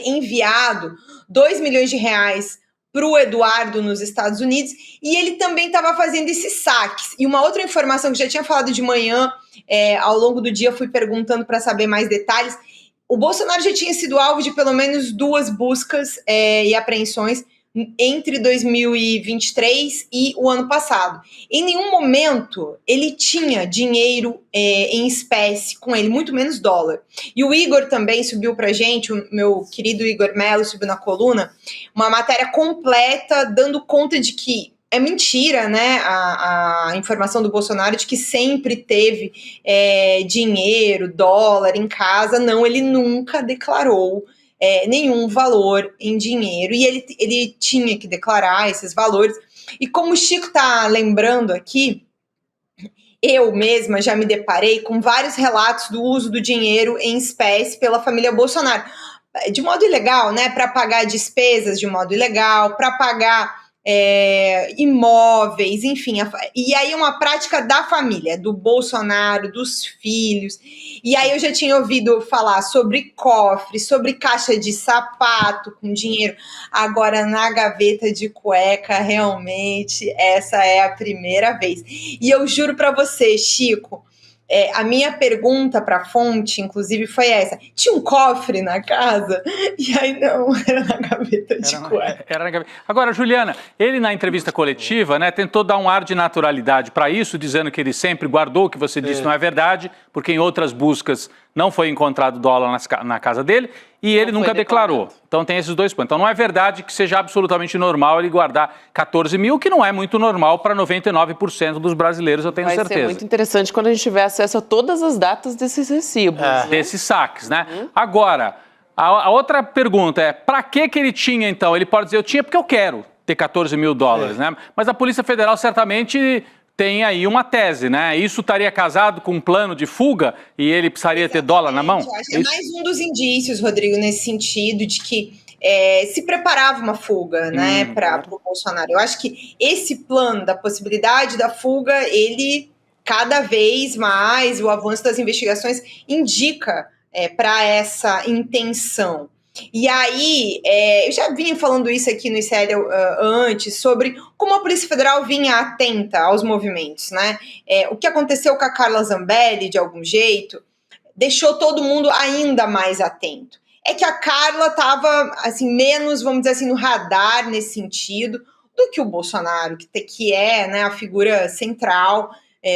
enviado 2 milhões de reais para o Eduardo nos Estados Unidos, e ele também estava fazendo esses saques. E uma outra informação que já tinha falado de manhã, ao longo do dia fui perguntando para saber mais detalhes, o Bolsonaro já tinha sido alvo de pelo menos 2 buscas e apreensões entre 2023 e o ano passado. Em nenhum momento ele tinha dinheiro em espécie com ele, muito menos dólar. E o Igor também subiu pra gente, o meu querido Igor Mello subiu na coluna, uma matéria completa dando conta de que é mentira, né, a informação do Bolsonaro de que sempre teve dinheiro, dólar em casa. Não, ele nunca declarou nenhum valor em dinheiro, e ele tinha que declarar esses valores. E como o Chico está lembrando aqui, eu mesma já me deparei com vários relatos do uso do dinheiro em espécie pela família Bolsonaro, de modo ilegal, né, para pagar despesas de modo ilegal, para pagar imóveis, enfim, e aí uma prática da família, do Bolsonaro, dos filhos. E aí eu já tinha ouvido falar sobre cofre, sobre caixa de sapato com dinheiro. Agora, na gaveta de cueca, realmente, essa é a primeira vez. E eu juro para você, Chico, a minha pergunta para a fonte, inclusive, foi essa: tinha um cofre na casa? E aí não, era na gaveta de cueca. Era na gaveta. Agora, Juliana, ele na entrevista coletiva, né, tentou dar um ar de naturalidade para isso, dizendo que ele sempre guardou, o que você disse não é verdade, porque em outras buscas não foi encontrado dólar na casa dele, e ele nunca declarou. Então tem esses 2 pontos. Então não é verdade que seja absolutamente normal ele guardar 14 mil, que não é muito normal para 99% dos brasileiros, eu tenho certeza. Vai ser muito interessante quando a gente tiver acesso a todas as datas desses recibos. Desses saques, né? Agora, a outra pergunta é, para que ele tinha então? Ele pode dizer, eu tinha porque eu quero ter 14 mil dólares, né? Mas a Polícia Federal certamente tem aí uma tese, né? Isso estaria casado com um plano de fuga e ele precisaria ter dólar na mão? Eu acho que é mais um dos indícios, Rodrigo, nesse sentido de que se preparava uma fuga, né, para o Bolsonaro. Eu acho que esse plano da possibilidade da fuga, ele cada vez mais, o avanço das investigações indica para essa intenção. E aí, eu já vinha falando isso aqui no ICL antes, sobre como a Polícia Federal vinha atenta aos movimentos, né? O que aconteceu com a Carla Zambelli, de algum jeito, deixou todo mundo ainda mais atento. É que a Carla estava, assim, menos, vamos dizer assim, no radar nesse sentido, do que o Bolsonaro, que é, né, a figura central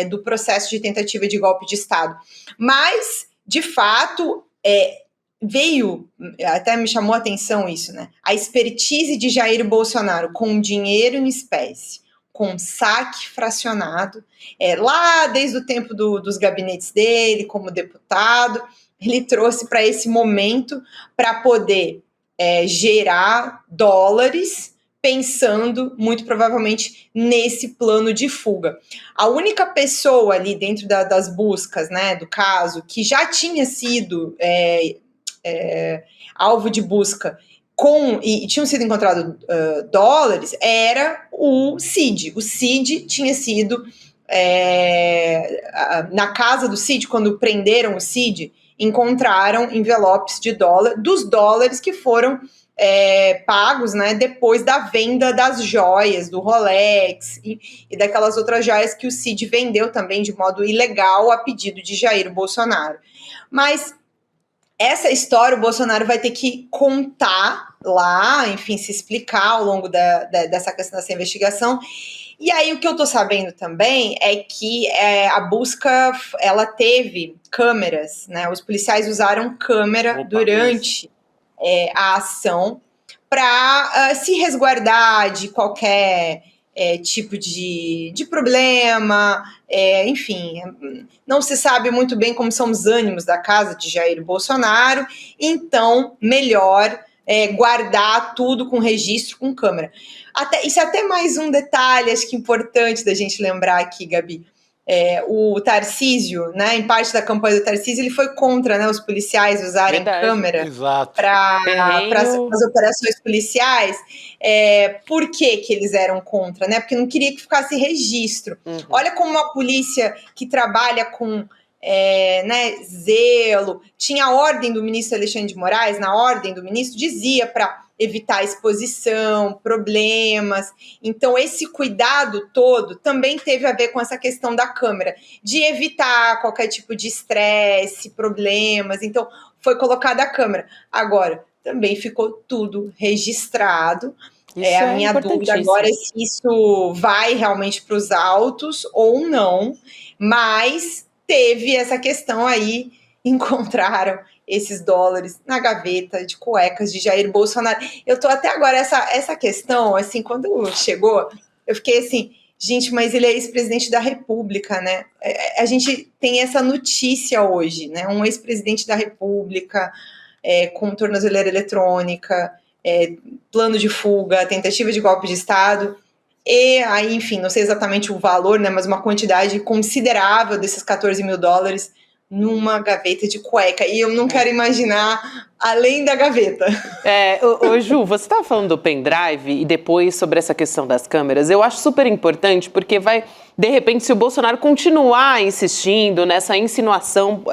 do processo de tentativa de golpe de Estado. Mas, de fato, até me chamou a atenção isso, né? A expertise de Jair Bolsonaro com dinheiro em espécie, com saque fracionado, lá desde o tempo dos gabinetes dele, como deputado, ele trouxe para esse momento para poder gerar dólares, pensando muito provavelmente nesse plano de fuga. A única pessoa ali dentro das buscas, né, do caso, que já tinha sido alvo de busca e tinham sido encontrados dólares, era o Cid. O Cid tinha sido na casa do Cid, quando prenderam o Cid, encontraram envelopes de dos dólares que foram pagos, né, depois da venda das joias, do Rolex e daquelas outras joias que o Cid vendeu também de modo ilegal a pedido de Jair Bolsonaro. Mas essa história o Bolsonaro vai ter que contar lá, enfim, se explicar ao longo dessa questão dessa investigação. E aí o que eu tô sabendo também é que a busca, ela teve câmeras, né? Os policiais usaram câmera durante a ação para se resguardar de qualquer tipo de problema, enfim, não se sabe muito bem como são os ânimos da casa de Jair Bolsonaro, então melhor guardar tudo com registro, com câmera. Isso é até mais um detalhe, acho que importante da gente lembrar aqui, Gabi. O Tarcísio, né, em parte da campanha do Tarcísio, ele foi contra, né, os policiais usarem câmera para as operações policiais. Por que eles eram contra? Né? Porque não queria que ficasse registro. Olha como uma polícia que trabalha com zelo, tinha a ordem do ministro Alexandre de Moraes, na ordem do ministro, dizia para evitar exposição, problemas. Então, esse cuidado todo também teve a ver com essa questão da câmera, de evitar qualquer tipo de estresse, problemas. Então, foi colocada a câmera. Agora, também ficou tudo registrado. A minha dúvida agora é se isso vai realmente para os autos ou não, mas teve essa questão aí, encontraram esses dólares na gaveta de cuecas de Jair Bolsonaro. Eu tô até agora, essa questão, assim, quando chegou, eu fiquei assim, gente, mas ele é ex-presidente da República, né? A gente tem essa notícia hoje, né? Um ex-presidente da República com tornozeleira eletrônica, plano de fuga, tentativa de golpe de Estado, e aí, enfim, não sei exatamente o valor, né? Mas uma quantidade considerável desses 14 mil dólares numa gaveta de cueca. E eu não quero imaginar além da gaveta. Ju, você estava falando do pendrive e depois sobre essa questão das câmeras. Eu acho super importante porque vai, de repente, se o Bolsonaro continuar insistindo nessa insinuação,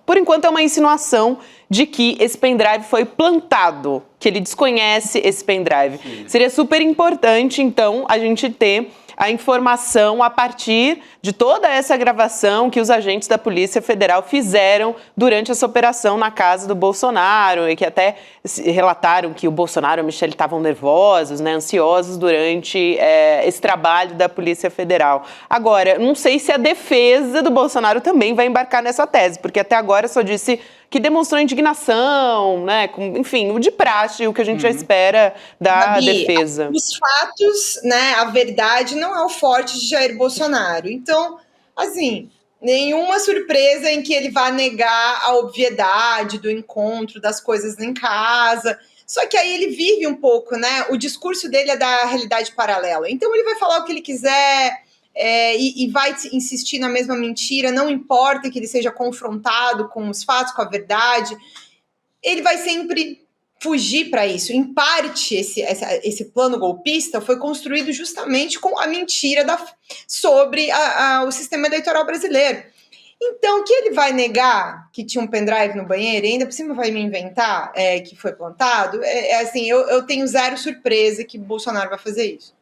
por enquanto é uma insinuação de que esse pendrive foi plantado, que ele desconhece esse pendrive. Sim. Seria super importante, então, a gente ter a informação a partir de toda essa gravação que os agentes da Polícia Federal fizeram durante essa operação na casa do Bolsonaro e que até relataram que o Bolsonaro e a Michelle estavam nervosos, né, ansiosos durante esse trabalho da Polícia Federal. Agora, não sei se a defesa do Bolsonaro também vai embarcar nessa tese, porque até agora só disse que demonstrou indignação, né? Enfim, o de praxe, o que a gente já espera da defesa. Os fatos, né? A verdade não é o forte de Jair Bolsonaro. Então, assim, nenhuma surpresa em que ele vá negar a obviedade do encontro, das coisas em casa. Só que aí ele vive um pouco, né? O discurso dele é da realidade paralela. Então ele vai falar o que ele quiser. E vai insistir na mesma mentira, não importa que ele seja confrontado com os fatos, com a verdade, ele vai sempre fugir para isso. Em parte, esse plano golpista foi construído justamente com a mentira sobre o sistema eleitoral brasileiro. Então, que ele vai negar que tinha um pendrive no banheiro e ainda por cima vai me inventar que foi plantado, assim, eu tenho zero surpresa que Bolsonaro vai fazer isso.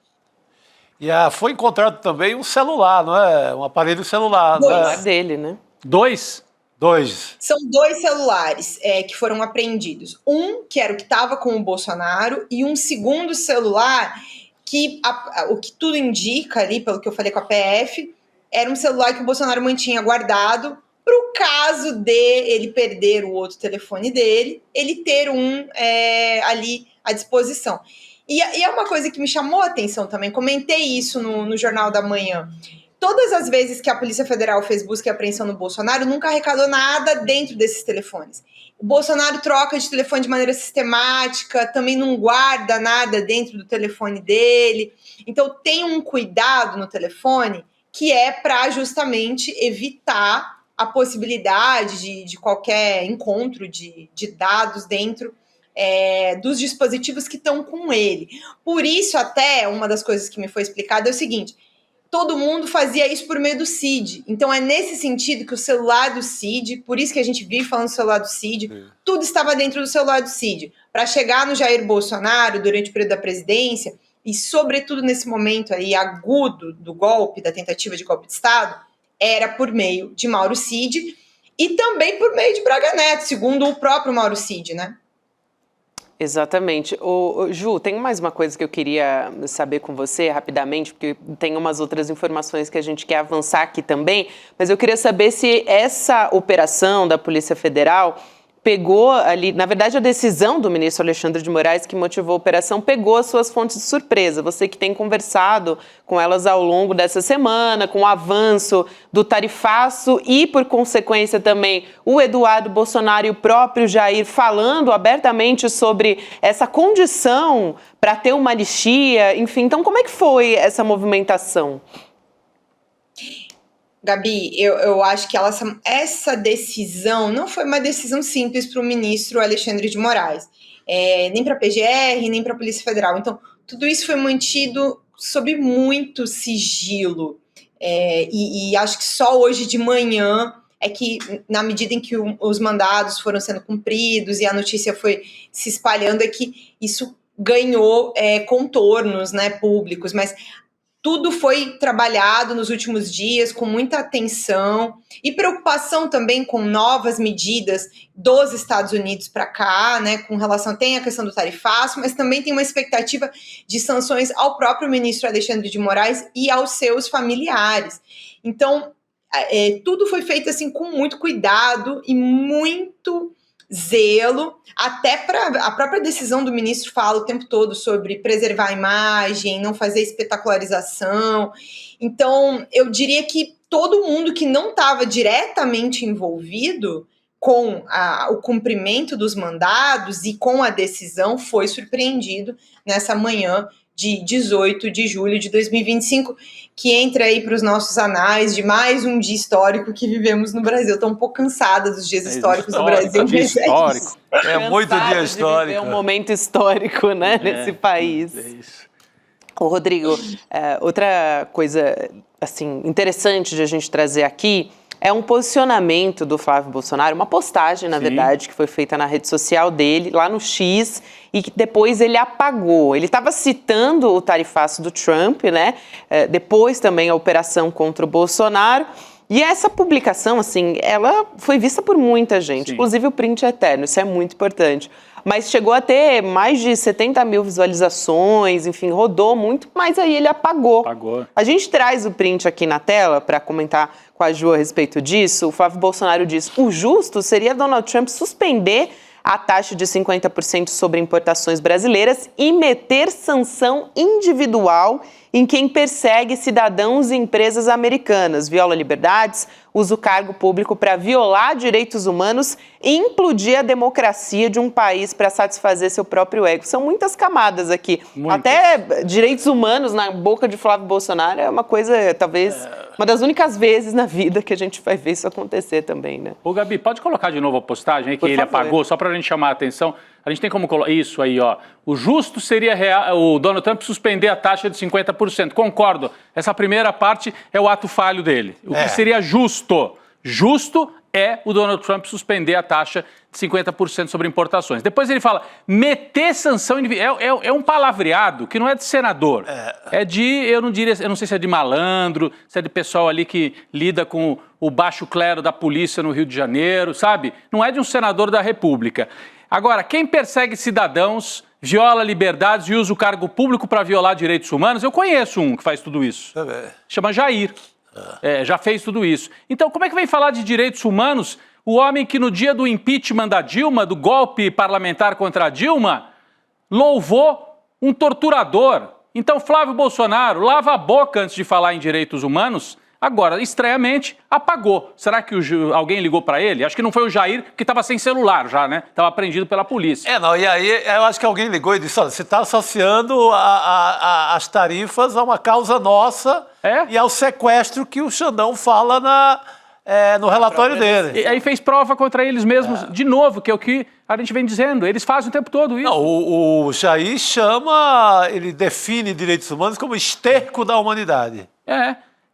E foi encontrado também um celular, não é? Um aparelho celular. Dois dele, né? Dois? São 2 celulares que foram apreendidos. Um, que era o que estava com o Bolsonaro, e um segundo celular que, o que tudo indica ali, pelo que eu falei com a PF, era um celular que o Bolsonaro mantinha guardado para o caso de ele perder o outro telefone dele, ele ter um ali à disposição. E é uma coisa que me chamou a atenção também, comentei isso no Jornal da Manhã. Todas as vezes que a Polícia Federal fez busca e apreensão no Bolsonaro, nunca arrecadou nada dentro desses telefones. O Bolsonaro troca de telefone de maneira sistemática, também não guarda nada dentro do telefone dele. Então tem um cuidado no telefone que é para justamente evitar a possibilidade de qualquer encontro de dados dentro dos dispositivos que estão com ele. Por isso, até, uma das coisas que me foi explicada é o seguinte: todo mundo fazia isso por meio do CID. Então é nesse sentido que o celular do CID, por isso que a gente vive falando do celular do CID, tudo estava dentro do celular do CID. Para chegar no Jair Bolsonaro durante o período da presidência, e sobretudo nesse momento aí agudo do golpe, da tentativa de golpe de Estado, era por meio de Mauro Cid e também por meio de Braga Neto, segundo o próprio Mauro Cid, né? Exatamente. Ju, tem mais uma coisa que eu queria saber com você rapidamente, porque tem umas outras informações que a gente quer avançar aqui também, mas eu queria saber se essa operação da Polícia Federal pegou ali, na verdade a decisão do ministro Alexandre de Moraes que motivou a operação pegou as suas fontes de surpresa. Você que tem conversado com elas ao longo dessa semana, com o avanço do tarifaço e, por consequência, também o Eduardo Bolsonaro e o próprio Jair falando abertamente sobre essa condição para ter uma anistia, enfim. Então, como é que foi essa movimentação? Gabi, eu acho que essa decisão não foi uma decisão simples para o ministro Alexandre de Moraes, nem para a PGR, nem para a Polícia Federal. Então, tudo isso foi mantido sob muito sigilo. E acho que só hoje de manhã é que, na medida em que os mandados foram sendo cumpridos e a notícia foi se espalhando, é que isso ganhou contornos, né, públicos, mas tudo foi trabalhado nos últimos dias com muita atenção e preocupação também com novas medidas dos Estados Unidos para cá, né, com relação, tem a questão do tarifaço, mas também tem uma expectativa de sanções ao próprio ministro Alexandre de Moraes e aos seus familiares. Então, tudo foi feito assim com muito cuidado e muito zelo, até para a própria decisão do ministro fala o tempo todo sobre preservar a imagem, não fazer espetacularização. Então, eu diria que todo mundo que não estava diretamente envolvido com o cumprimento dos mandados e com a decisão foi surpreendido nessa manhã de 18 de julho de 2025, que entra aí para os nossos anais de mais um dia histórico que vivemos no Brasil. Estou um pouco cansada dos dias históricos do Brasil. Dia histórico. É muito dia histórico. É um momento histórico, né, nesse país. É isso. Ô, Rodrigo, outra coisa assim interessante de a gente trazer aqui é um posicionamento do Flávio Bolsonaro, uma postagem, na verdade, que foi feita na rede social dele, lá no X, e que depois ele apagou. Ele estava citando o tarifaço do Trump, né? Depois também a operação contra o Bolsonaro. E essa publicação, assim, ela foi vista por muita gente, inclusive o print é eterno, isso é muito importante. Mas chegou a ter mais de 70 mil visualizações, enfim, rodou muito, mas aí ele apagou. A gente traz o print aqui na tela para comentar com a Ju a respeito disso. O Flávio Bolsonaro diz: o justo seria Donald Trump suspender a taxa de 50% sobre importações brasileiras e meter sanção individual em quem persegue cidadãos e empresas americanas, viola liberdades, usa o cargo público para violar direitos humanos e implodir a democracia de um país para satisfazer seu próprio ego. São muitas camadas aqui. Muitas. Até direitos humanos na boca de Flávio Bolsonaro é uma coisa, talvez, uma das únicas vezes na vida que a gente vai ver isso acontecer também, né? Ô, Gabi, pode colocar de novo a postagem aí que ele apagou, só para a gente chamar a atenção. A gente tem como colocar isso aí, ó. O justo seria o Donald Trump suspender a taxa de 50%. Concordo. Essa primeira parte é o ato falho dele. O que seria justo? Justo é o Donald Trump suspender a taxa de 50% sobre importações. Depois ele fala, meter sanção individual. É um palavreado que não é de senador. É de, eu não sei se é de malandro, se é de pessoal ali que lida com o baixo clero da polícia no Rio de Janeiro, sabe? Não é de um senador da República. Agora, quem persegue cidadãos, viola liberdades e usa o cargo público para violar direitos humanos, eu conheço um que faz tudo isso. Chama Jair. Já fez tudo isso. Então, como é que vem falar de direitos humanos o homem que no dia do impeachment da Dilma, do golpe parlamentar contra a Dilma, louvou um torturador? Então, Flávio Bolsonaro lava a boca antes de falar em direitos humanos. Agora, estranhamente, apagou. Será que alguém ligou para ele? Acho que não foi o Jair, que estava sem celular já, né? Estava apreendido pela polícia. E aí eu acho que alguém ligou e disse, olha, você está associando as tarifas a uma causa nossa e ao sequestro que o Xandão fala no relatório dele. E aí fez prova contra eles mesmos, de novo, que é o que a gente vem dizendo. Eles fazem o tempo todo isso. Não, o Jair ele define direitos humanos como esterco da humanidade.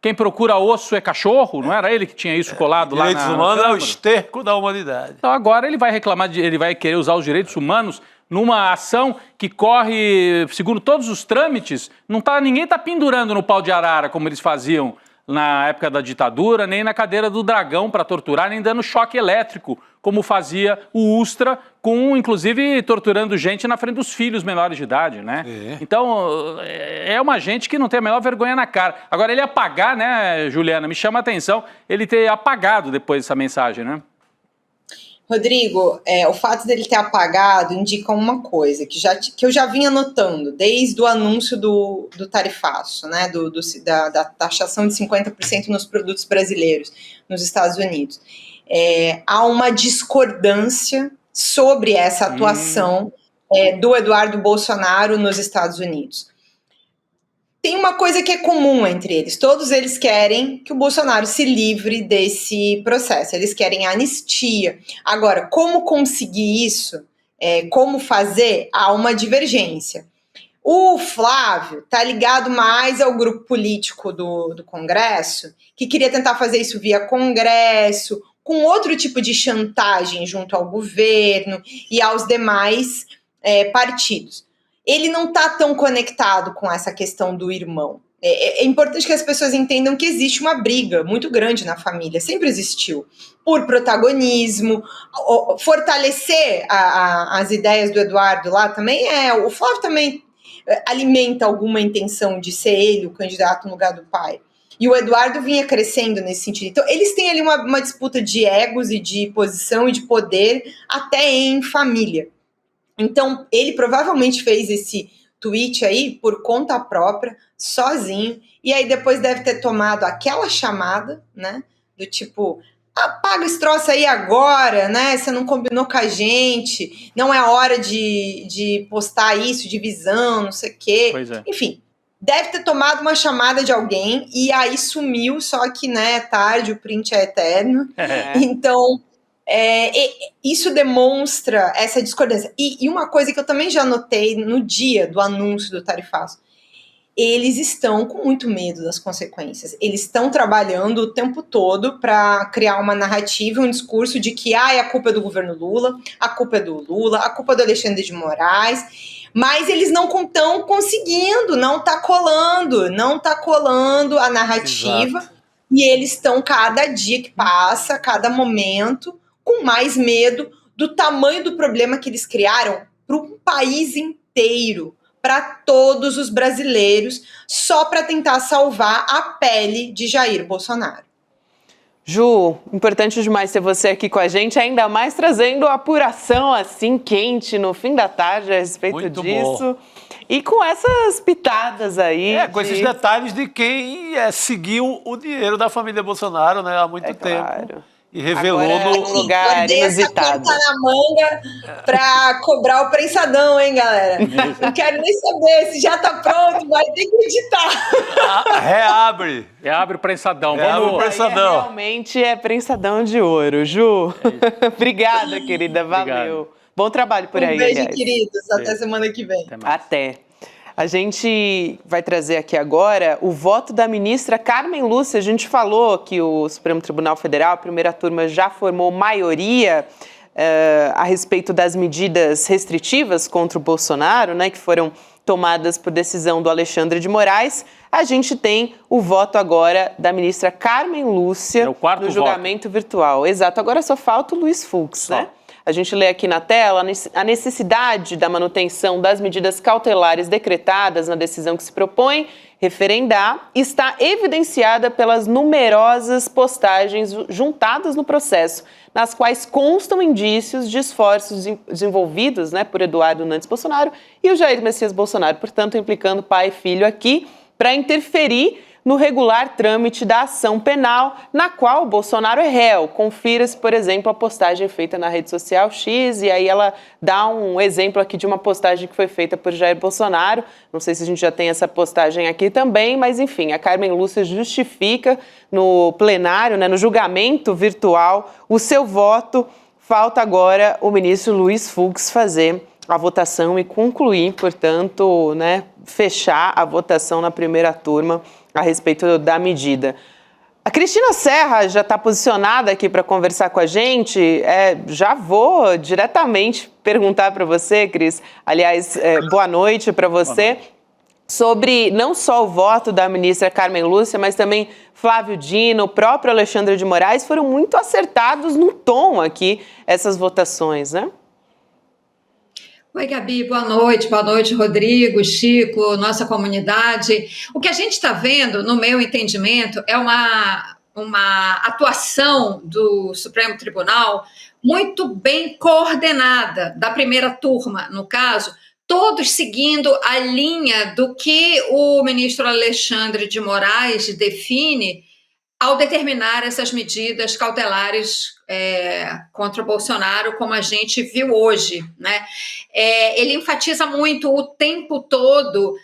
Quem procura osso é cachorro, não era ele que tinha isso colado lá na Direitos humanos é o esterco da humanidade. Então agora ele vai reclamar, ele vai querer usar os direitos humanos numa ação que corre, segundo todos os trâmites, ninguém está pendurando no pau de arara como eles faziam na época da ditadura, nem na cadeira do dragão para torturar, nem dando choque elétrico, como fazia o Ustra, inclusive torturando gente na frente dos filhos menores de idade, né? Então, é uma gente que não tem a menor vergonha na cara. Agora, ele apagar, né, Juliana, me chama a atenção, ele ter apagado depois essa mensagem, né? Rodrigo, o fato dele ter apagado indica uma coisa que eu já vinha notando desde o anúncio do tarifaço, né, da taxação de 50% nos produtos brasileiros nos Estados Unidos. Há uma discordância sobre essa atuação do Eduardo Bolsonaro nos Estados Unidos. Tem uma coisa que é comum entre eles. Todos eles querem que o Bolsonaro se livre desse processo. Eles querem anistia. Agora, como conseguir isso? Como fazer? Há uma divergência. O Flávio está ligado mais ao grupo político do Congresso, que queria tentar fazer isso via Congresso, com outro tipo de chantagem junto ao governo e aos demais partidos. Ele não está tão conectado com essa questão do irmão. É importante que as pessoas entendam que existe uma briga muito grande na família, sempre existiu, por protagonismo, fortalecer as ideias do Eduardo lá também o Flávio também alimenta alguma intenção de ser ele o candidato no lugar do pai. E o Eduardo vinha crescendo nesse sentido. Então, eles têm ali uma disputa de egos e de posição e de poder até em família. Então, ele provavelmente fez esse tweet aí por conta própria, sozinho, e aí depois deve ter tomado aquela chamada, né, do tipo, apaga esse troço aí agora, né, você não combinou com a gente, não é hora de postar isso, divisão, não sei o quê. Enfim, deve ter tomado uma chamada de alguém e aí sumiu, só que, né, tarde, o print é eterno. Então... isso demonstra essa discordância. E uma coisa que eu também já notei no dia do anúncio do tarifaço, eles estão com muito medo das consequências. Eles estão trabalhando o tempo todo para criar uma narrativa, um discurso de que a culpa é do governo Lula, a culpa é do Lula, a culpa é do Alexandre de Moraes, mas eles não estão conseguindo, não está colando a narrativa. Exato. E eles estão, cada dia que passa, cada momento, com mais medo do tamanho do problema que eles criaram para um país inteiro, para todos os brasileiros, só para tentar salvar a pele de Jair Bolsonaro. Ju, importante demais ter você aqui com a gente, ainda mais trazendo a apuração assim quente no fim da tarde a respeito muito disso. Bom. E com essas pitadas aí. Com esses detalhes de quem seguiu o dinheiro da família Bolsonaro, né, há muito tempo. Claro. E revelou num lugar inusitado. Essa na manga pra cobrar o prensadão, hein, galera? Não quero nem saber se já tá pronto, vai ter que editar. Reabre o prensadão. Vamos. Prensadão. Realmente é prensadão de ouro, Ju. Obrigada, querida. Valeu. Obrigado. Bom trabalho por aí. Um beijo, queridos. Até semana que vem. Até. A gente vai trazer aqui agora o voto da ministra Carmen Lúcia. A gente falou que o Supremo Tribunal Federal, a primeira turma, já formou maioria a respeito das medidas restritivas contra o Bolsonaro, né, que foram tomadas por decisão do Alexandre de Moraes. A gente tem o voto agora da ministra Carmen Lúcia no julgamento virtual. Exato. Agora só falta o Luiz Fux, né? A gente lê aqui na tela a necessidade da manutenção das medidas cautelares decretadas na decisão que se propõe referendar está evidenciada pelas numerosas postagens juntadas no processo, nas quais constam indícios de esforços desenvolvidos, por Eduardo Nantes Bolsonaro e o Jair Messias Bolsonaro, portanto, implicando pai e filho aqui para interferir no regular trâmite da ação penal, na qual o Bolsonaro é réu. Confira-se, por exemplo, a postagem feita na rede social X, e aí ela dá um exemplo aqui de uma postagem que foi feita por Jair Bolsonaro. Não sei se a gente já tem essa postagem aqui também, mas enfim, a Carmen Lúcia justifica no plenário, no julgamento virtual, o seu voto. Falta agora o ministro Luiz Fux fazer a votação e concluir, portanto, fechar a votação na primeira turma a respeito da medida. A Cristina Serra já está posicionada aqui para conversar com a gente. Já vou diretamente perguntar para você, Cris, aliás, boa noite para você, sobre não só o voto da ministra Carmen Lúcia, mas também Flávio Dino, o próprio Alexandre de Moraes, foram muito acertados no tom aqui, essas votações, né? Oi, Gabi, boa noite, Rodrigo, Chico, nossa comunidade. O que a gente está vendo, no meu entendimento, é uma atuação do Supremo Tribunal muito bem coordenada, da primeira turma, no caso, todos seguindo a linha do que o ministro Alexandre de Moraes define ao determinar essas medidas cautelares contra o Bolsonaro, como a gente viu hoje, ele enfatiza muito o tempo todo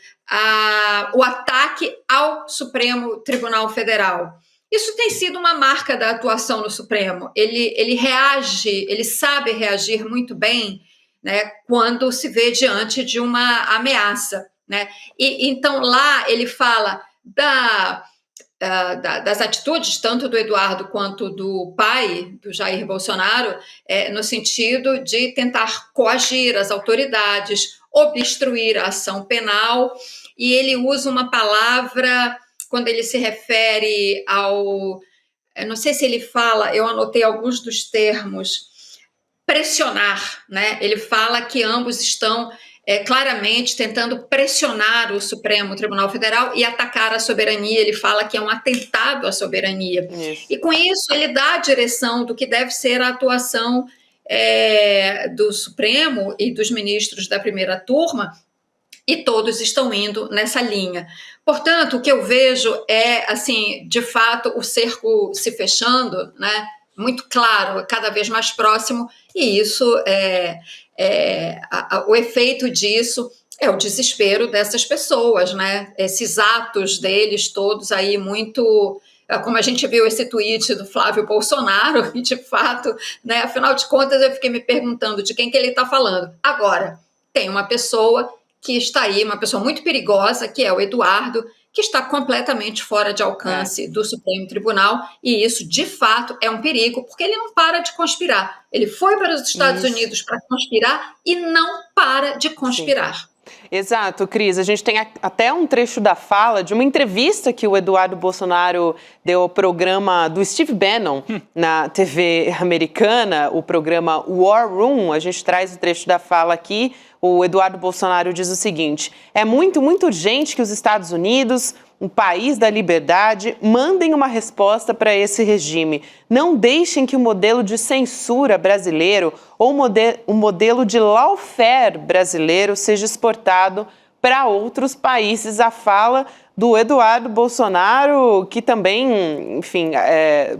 o ataque ao Supremo Tribunal Federal. Isso tem sido uma marca da atuação no Supremo. Ele reage, ele sabe reagir muito bem, quando se vê diante de uma ameaça, E então lá ele fala das atitudes, tanto do Eduardo quanto do pai, do Jair Bolsonaro, no sentido de tentar coagir as autoridades, obstruir a ação penal, e ele usa uma palavra, quando ele se refere não sei se ele fala, eu anotei alguns dos termos, pressionar, Ele fala que ambos estão claramente tentando pressionar o Supremo Tribunal Federal e atacar a soberania. Ele fala que é um atentado à soberania. Isso. E com isso ele dá a direção do que deve ser a atuação do Supremo e dos ministros da primeira turma, e todos estão indo nessa linha. Portanto, o que eu vejo é, de fato, o cerco se fechando, muito claro, cada vez mais próximo, e isso o efeito disso é o desespero dessas pessoas, Esses atos deles todos aí muito... Como a gente viu esse tweet do Flávio Bolsonaro, e de fato, afinal de contas, eu fiquei me perguntando de quem que ele está falando. Agora, tem uma pessoa que está aí, uma pessoa muito perigosa, que é o Eduardo, que está completamente fora de alcance do Supremo Tribunal, e isso, de fato, é um perigo, porque ele não para de conspirar. Ele foi para os Estados Unidos para conspirar e não para de conspirar. Sim. Exato, Cris. A gente tem até um trecho da fala de uma entrevista que o Eduardo Bolsonaro deu ao programa do Steve Bannon na TV americana, o programa War Room. A gente traz o trecho da fala aqui. O Eduardo Bolsonaro diz o seguinte: é muito, muito urgente que os Estados Unidos, um país da liberdade, mandem uma resposta para esse regime. Não deixem que o modelo de censura brasileiro ou o modelo de lawfare brasileiro seja exportado para outros países. A fala do Eduardo Bolsonaro, que também, enfim,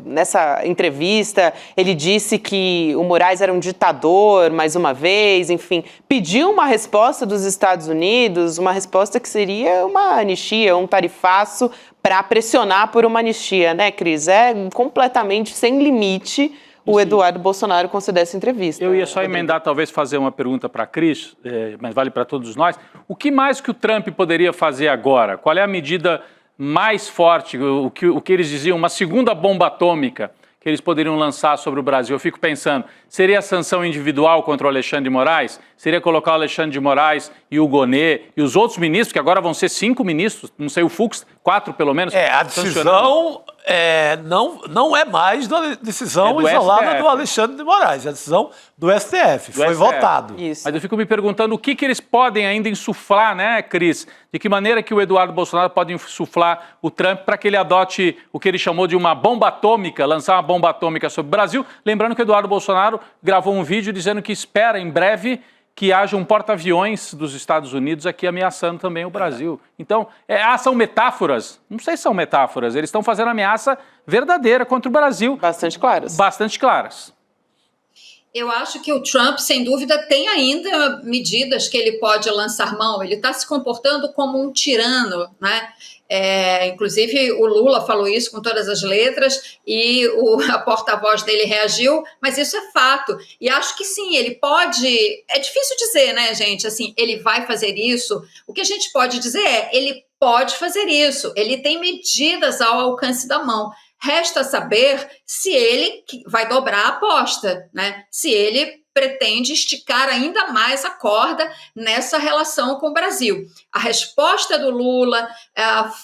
nessa entrevista, ele disse que o Moraes era um ditador, mais uma vez, enfim, pediu uma resposta dos Estados Unidos, uma resposta que seria uma anistia, um tarifaço para pressionar por uma anistia, Cris? É completamente sem limite o Eduardo Bolsonaro conceder essa entrevista. Eu ia só emendar, talvez fazer uma pergunta para a Cris, mas vale para todos nós. O que mais que o Trump poderia fazer agora? Qual é a medida mais forte, o que eles diziam, uma segunda bomba atômica que eles poderiam lançar sobre o Brasil? Eu fico pensando, seria a sanção individual contra o Alexandre de Moraes? Seria colocar o Alexandre de Moraes e o Gonê e os outros ministros, que agora vão ser 5 ministros, não sei, o Fux, 4 pelo menos. A decisão não é mais da decisão do isolada STF. do Alexandre de Moraes, é a decisão do STF, foi votado. Isso. Mas eu fico me perguntando o que eles podem ainda insuflar, né, Cris? De que maneira que o Eduardo Bolsonaro pode insuflar o Trump para que ele adote o que ele chamou de uma bomba atômica, lançar uma bomba atômica sobre o Brasil? Lembrando que o Eduardo Bolsonaro gravou um vídeo dizendo que espera em breve que haja um porta-aviões dos Estados Unidos aqui ameaçando também o Brasil. Então, são metáforas? Não sei se são metáforas. Eles estão fazendo ameaça verdadeira contra o Brasil. Bastante claras. Bastante claras. Eu acho que o Trump, sem dúvida, tem ainda medidas que ele pode lançar mão. Ele está se comportando como um tirano, né? Inclusive, o Lula falou isso com todas as letras e a porta-voz dele reagiu, mas isso é fato. E acho que sim, ele pode... É difícil dizer, né, gente? Assim, ele vai fazer isso. O que a gente pode dizer ele pode fazer isso. Ele tem medidas ao alcance da mão. Resta saber se ele vai dobrar a aposta, né? Se ele pretende esticar ainda mais a corda nessa relação com o Brasil. A resposta do Lula,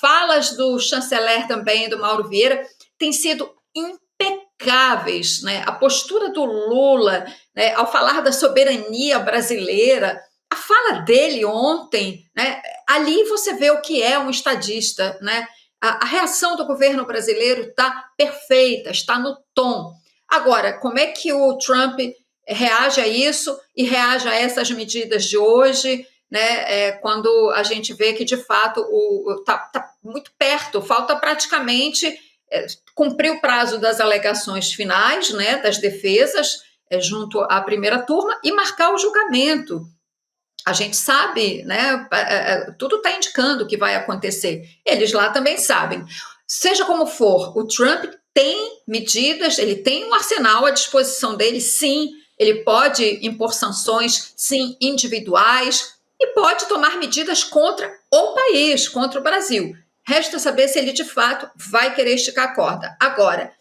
falas do chanceler também, do Mauro Vieira, têm sido impecáveis, né? A postura do Lula, né, ao falar da soberania brasileira, a fala dele ontem, né, ali você vê o que é um estadista, né? A reação do governo brasileiro está perfeita, está no tom. Agora, como é que o Trump reage a isso e reage a essas medidas de hoje, né? Quando a gente vê que, de fato, está muito perto, falta praticamente cumprir o prazo das alegações finais, né, das defesas, junto à primeira turma, e marcar o julgamento. A gente sabe, né? Tudo está indicando que vai acontecer. Eles lá também sabem. Seja como for, o Trump tem medidas, ele tem um arsenal à disposição dele, sim. Ele pode impor sanções, sim, individuais, e pode tomar medidas contra o país, contra o Brasil. Resta saber se ele, de fato, vai querer esticar a corda. Agora,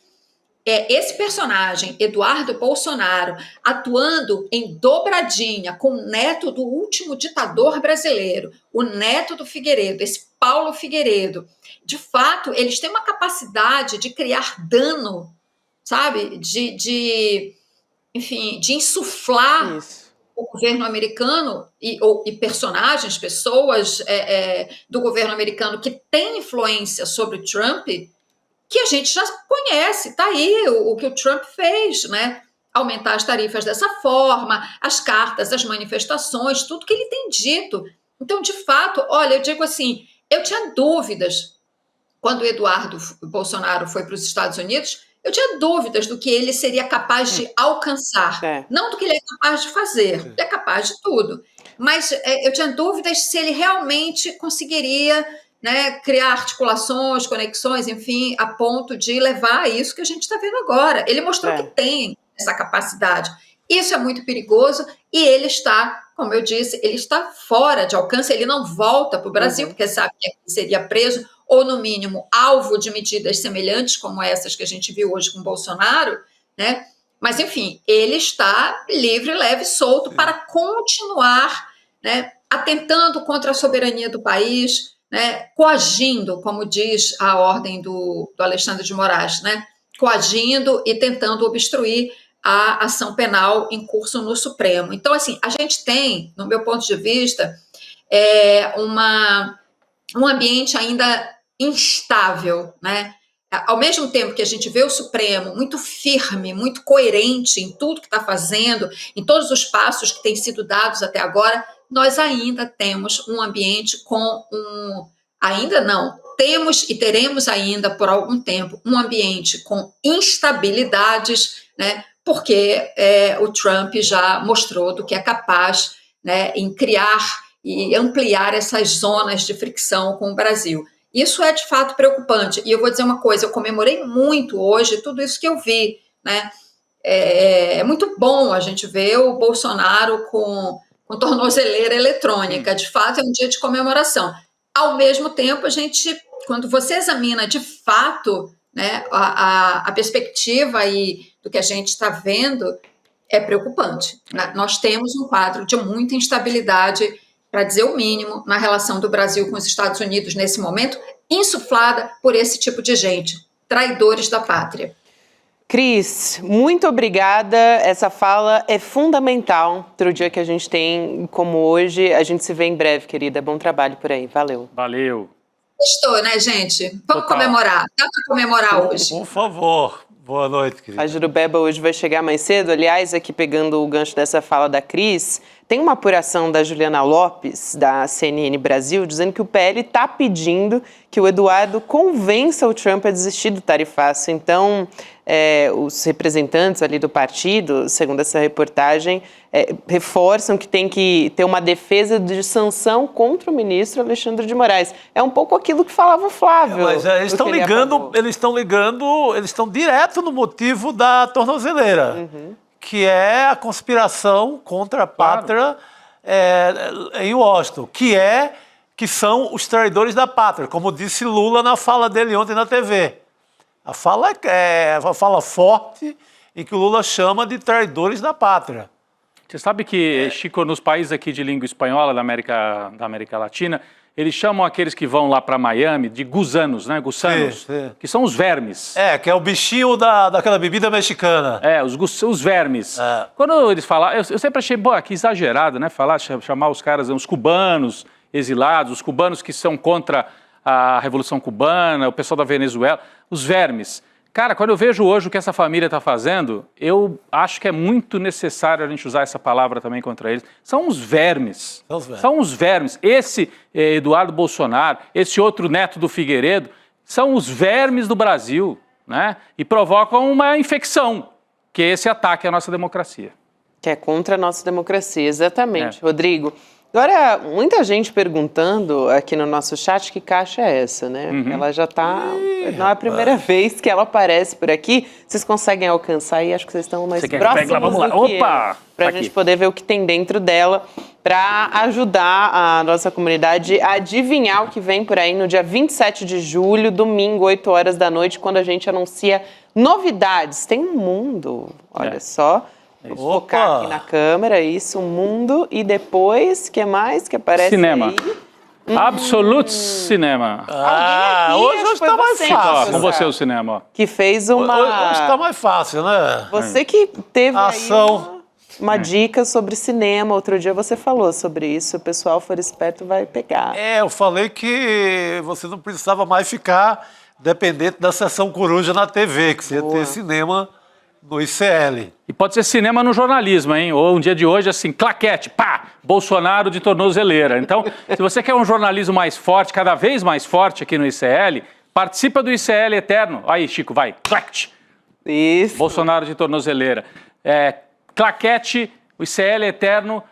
esse personagem, Eduardo Bolsonaro, atuando em dobradinha com o neto do último ditador brasileiro, o neto do Figueiredo, esse Paulo Figueiredo, de fato, eles têm uma capacidade de criar dano, sabe? Enfim, de insuflar o governo americano e personagens, pessoas do governo americano que têm influência sobre o Trump, que a gente já conhece, está aí o que o Trump fez, né? Aumentar as tarifas dessa forma, as cartas, as manifestações, tudo que ele tem dito. Então, de fato, olha, eu digo assim, eu tinha dúvidas quando o Eduardo Bolsonaro foi para os Estados Unidos, eu tinha dúvidas do que ele seria capaz de alcançar, não do que ele é capaz de fazer, ele é capaz de tudo. Mas eu tinha dúvidas se ele realmente conseguiria, né, criar articulações, conexões, enfim, a ponto de levar a isso que a gente está vendo agora. Ele mostrou que tem essa capacidade. Isso é muito perigoso e ele está, como eu disse, ele está fora de alcance, ele não volta para o Brasil, porque sabe que seria preso ou, no mínimo, alvo de medidas semelhantes como essas que a gente viu hoje com Bolsonaro, né? Mas, enfim, ele está livre, leve, solto para continuar, né, atentando contra a soberania do país, né, coagindo, como diz a ordem do Alexandre de Moraes, né, coagindo e tentando obstruir a ação penal em curso no Supremo. Então, assim, a gente tem, no meu ponto de vista, um ambiente ainda instável, né? Ao mesmo tempo que a gente vê o Supremo muito firme, muito coerente em tudo que está fazendo, em todos os passos que têm sido dados até agora, nós ainda temos um ambiente com ainda não, temos e teremos ainda por algum tempo um ambiente com instabilidades, né? Porque o Trump já mostrou do que é capaz, né, em criar e ampliar essas zonas de fricção com o Brasil. Isso é de fato preocupante. E eu vou dizer uma coisa, eu comemorei muito hoje tudo isso que eu vi, né? É muito bom a gente ver o Bolsonaro com tornozeleira eletrônica. De fato, é um dia de comemoração. Ao mesmo tempo, a gente, quando você examina de fato, né, a perspectiva e do que a gente está vendo, é preocupante. Nós temos um quadro de muita instabilidade, para dizer o mínimo, na relação do Brasil com os Estados Unidos nesse momento, insuflada por esse tipo de gente. traidores da pátria. Cris, muito obrigada. Essa fala é fundamental para o dia que a gente tem como hoje. A gente se vê em breve, querida. Bom trabalho por aí. Valeu. Valeu. Gostou, né, gente? Vamos comemorar. Dá para comemorar hoje. Por favor. Boa noite, querida. A Jurubeba hoje vai chegar mais cedo. Aliás, aqui pegando o gancho dessa fala da Cris, tem uma apuração da Juliana Lopes, da CNN Brasil, dizendo que o PL está pedindo que o Eduardo convença o Trump a desistir do tarifaço. Então, os representantes ali do partido, segundo essa reportagem, reforçam que tem que ter uma defesa de sanção contra o ministro Alexandre de Moraes. É um pouco aquilo que falava o Flávio. Mas eles estão direto no motivo da tornozeleira, que é a conspiração contra a pátria em Washington, que são os traidores da pátria, como disse Lula na fala dele ontem na TV. A fala é uma fala forte em que o Lula chama de traidores da pátria. Você sabe que, Chico, nos países aqui de língua espanhola da América Latina, eles chamam aqueles que vão lá para Miami de gusanos, né? Gusanos, que são os vermes. Que é o bichinho daquela bebida mexicana. Os vermes. Quando eles falam, eu sempre achei, que exagerado, né? Chamar os caras, os cubanos exilados, os cubanos que são contra a Revolução Cubana, o pessoal da Venezuela, os vermes. Cara, quando eu vejo hoje o que essa família está fazendo, eu acho que é muito necessário a gente usar essa palavra também contra eles. São os vermes. São os vermes. Esse Eduardo Bolsonaro, esse outro neto do Figueiredo, são os vermes do Brasil, né? E provocam uma infecção, que é esse ataque à nossa democracia. Que é contra a nossa democracia, exatamente. Rodrigo, agora, muita gente perguntando aqui no nosso chat que caixa é essa, né? Ela já está... Não é a primeira vez que ela aparece por aqui. Vocês conseguem alcançar e acho que vocês estão mais próximos Vamos lá. Opa! Para a gente poder ver o que tem dentro dela, para ajudar a nossa comunidade a adivinhar o que vem por aí no dia 27 de julho, domingo, 8 horas da noite, quando a gente anuncia novidades. Tem um mundo, olha só... Vou focar aqui na câmera, isso, um mundo, e depois, o que mais que aparece Cinema. aí? Absolute Cinema. Hoje está mais fácil. Com você o cinema, ó. Que fez uma... Hoje está mais fácil, né? Você que teve ação. Aí uma dica sobre cinema, outro dia você falou sobre isso, se o pessoal for esperto vai pegar. Eu falei que você não precisava mais ficar dependente da sessão coruja na TV, que você ia ter cinema no ICL. E pode ser cinema no jornalismo, hein? Ou um dia de hoje, assim, claquete, pá, Bolsonaro de tornozeleira. Então, se você quer um jornalismo mais forte, cada vez mais forte aqui no ICL, participa do ICL Eterno. Aí, Chico, vai, claquete. Isso. Bolsonaro de tornozeleira. Claquete, o ICL Eterno.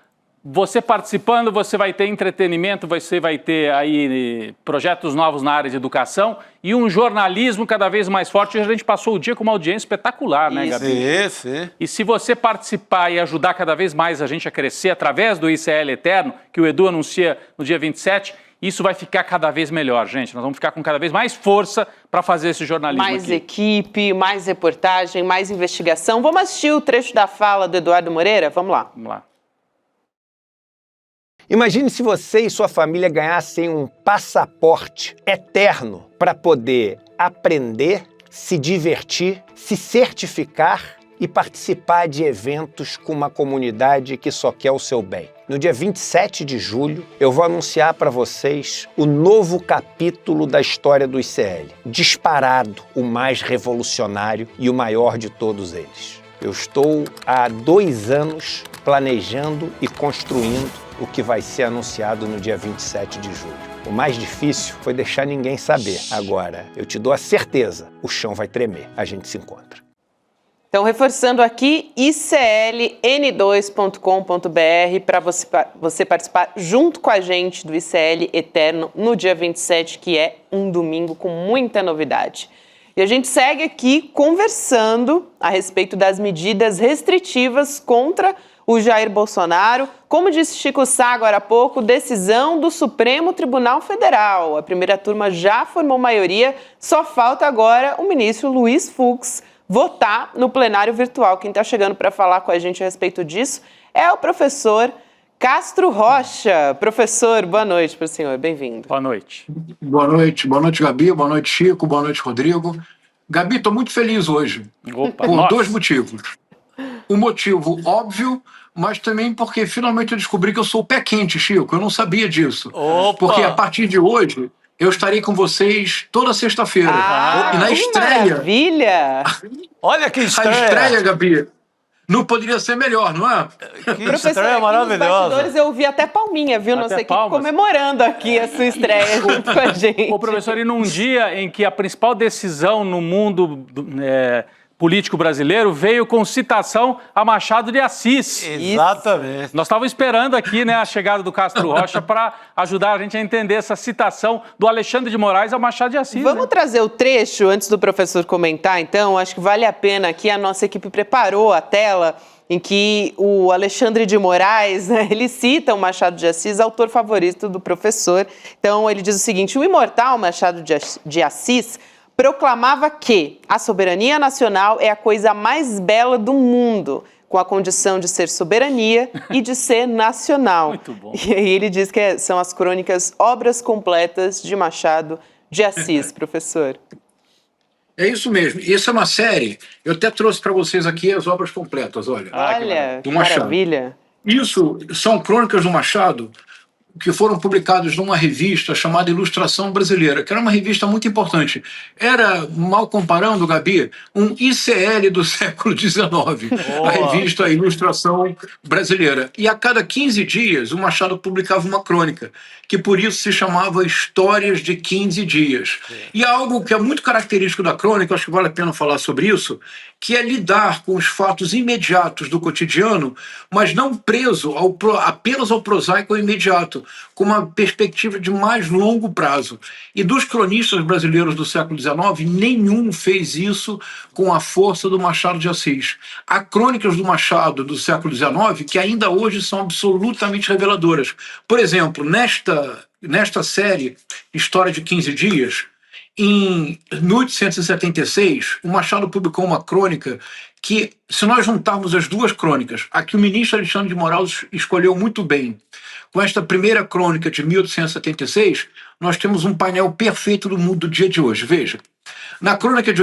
Você participando, você vai ter entretenimento, você vai ter aí projetos novos na área de educação e um jornalismo cada vez mais forte. A gente passou o dia com uma audiência espetacular, né, Gabi? Sim. E se você participar e ajudar cada vez mais a gente a crescer através do ICL Eterno, que o Edu anuncia no dia 27, isso vai ficar cada vez melhor, gente. Nós vamos ficar com cada vez mais força para fazer esse jornalismo mais aqui. Equipe, mais reportagem, mais investigação. Vamos assistir o trecho da fala do Eduardo Moreira? Vamos lá. Vamos lá. Imagine se você e sua família ganhassem um passaporte eterno para poder aprender, se divertir, se certificar e participar de eventos com uma comunidade que só quer o seu bem. No dia 27 de julho, eu vou anunciar para vocês o novo capítulo da história do ICL. Disparado, o mais revolucionário e o maior de todos eles. Eu estou há 2 anos planejando e construindo o que vai ser anunciado no dia 27 de julho. O mais difícil foi deixar ninguém saber. Agora, eu te dou a certeza, o chão vai tremer. A gente se encontra. Então, reforçando aqui, icln2.com.br para você participar junto com a gente do ICL Eterno no dia 27, que é um domingo com muita novidade. E a gente segue aqui conversando a respeito das medidas restritivas contra o Jair Bolsonaro. Como disse Chico Sá agora há pouco, decisão do Supremo Tribunal Federal. A primeira turma já formou maioria, só falta agora o ministro Luiz Fux votar no plenário virtual. Quem está chegando para falar com a gente a respeito disso é o professor Castro Rocha. Professor, boa noite para o senhor, bem-vindo. Boa noite. Boa noite, Gabi, boa noite, Chico, boa noite, Rodrigo. Gabi, estou muito feliz hoje. Opa, por nossa. 2 motivos. Um motivo óbvio, mas também porque finalmente eu descobri que eu sou o pé quente, Chico. Eu não sabia disso. Opa! Porque a partir de hoje, eu estarei com vocês toda sexta-feira. E na estreia... Maravilha! Olha que A estreia, Gabi, não poderia ser melhor, não é? Que Professor, estreia aqui nos maravilhosa. bastidores eu ouvi até palminha, viu? Nossa Até equipe palmas. comemorando aqui a sua estreia junto com a gente. Ô, professor, e num dia em que a principal decisão no mundo político brasileiro veio com citação a Machado de Assis. Exatamente. Nós estávamos esperando aqui, né, a chegada do Castro Rocha para ajudar a gente a entender essa citação do Alexandre de Moraes ao Machado de Assis. Vamos né? trazer o trecho antes do professor comentar, então? Acho que vale a pena aqui. A nossa equipe preparou a tela em que o Alexandre de Moraes, né, ele cita o Machado de Assis, autor favorito do professor. Então, ele diz o seguinte: o imortal Machado de Assis proclamava que a soberania nacional é a coisa mais bela do mundo, com a condição de ser soberania e de ser nacional. Muito bom. E aí ele diz que são as crônicas obras completas de Machado de Assis, professor. É isso mesmo. E essa é uma série, eu até trouxe para vocês aqui as obras completas, olha. Olha, do Machado. maravilha. Isso são crônicas do Machado que foram publicados numa revista chamada Ilustração Brasileira, que era uma revista muito importante. Era, mal comparando, Gabi, um ICL do século XIX, a revista Ilustração Brasileira. E a cada 15 dias, o Machado publicava uma crônica, que por isso se chamava Histórias de 15 Dias. E algo que é muito característico da crônica, acho que vale a pena falar sobre isso, que é lidar com os fatos imediatos do cotidiano, mas não preso apenas ao prosaico imediato, com uma perspectiva de mais longo prazo. E dos cronistas brasileiros do século XIX, nenhum fez isso com a força do Machado de Assis. Há crônicas do Machado do século XIX que ainda hoje são absolutamente reveladoras. Por exemplo, nesta série História de 15 Dias, em 1876, o Machado publicou uma crônica que, se nós juntarmos as duas crônicas, a que o ministro Alexandre de Moraes escolheu muito bem, com esta primeira crônica de 1876, nós temos um painel perfeito do mundo do dia de hoje. Veja, na crônica de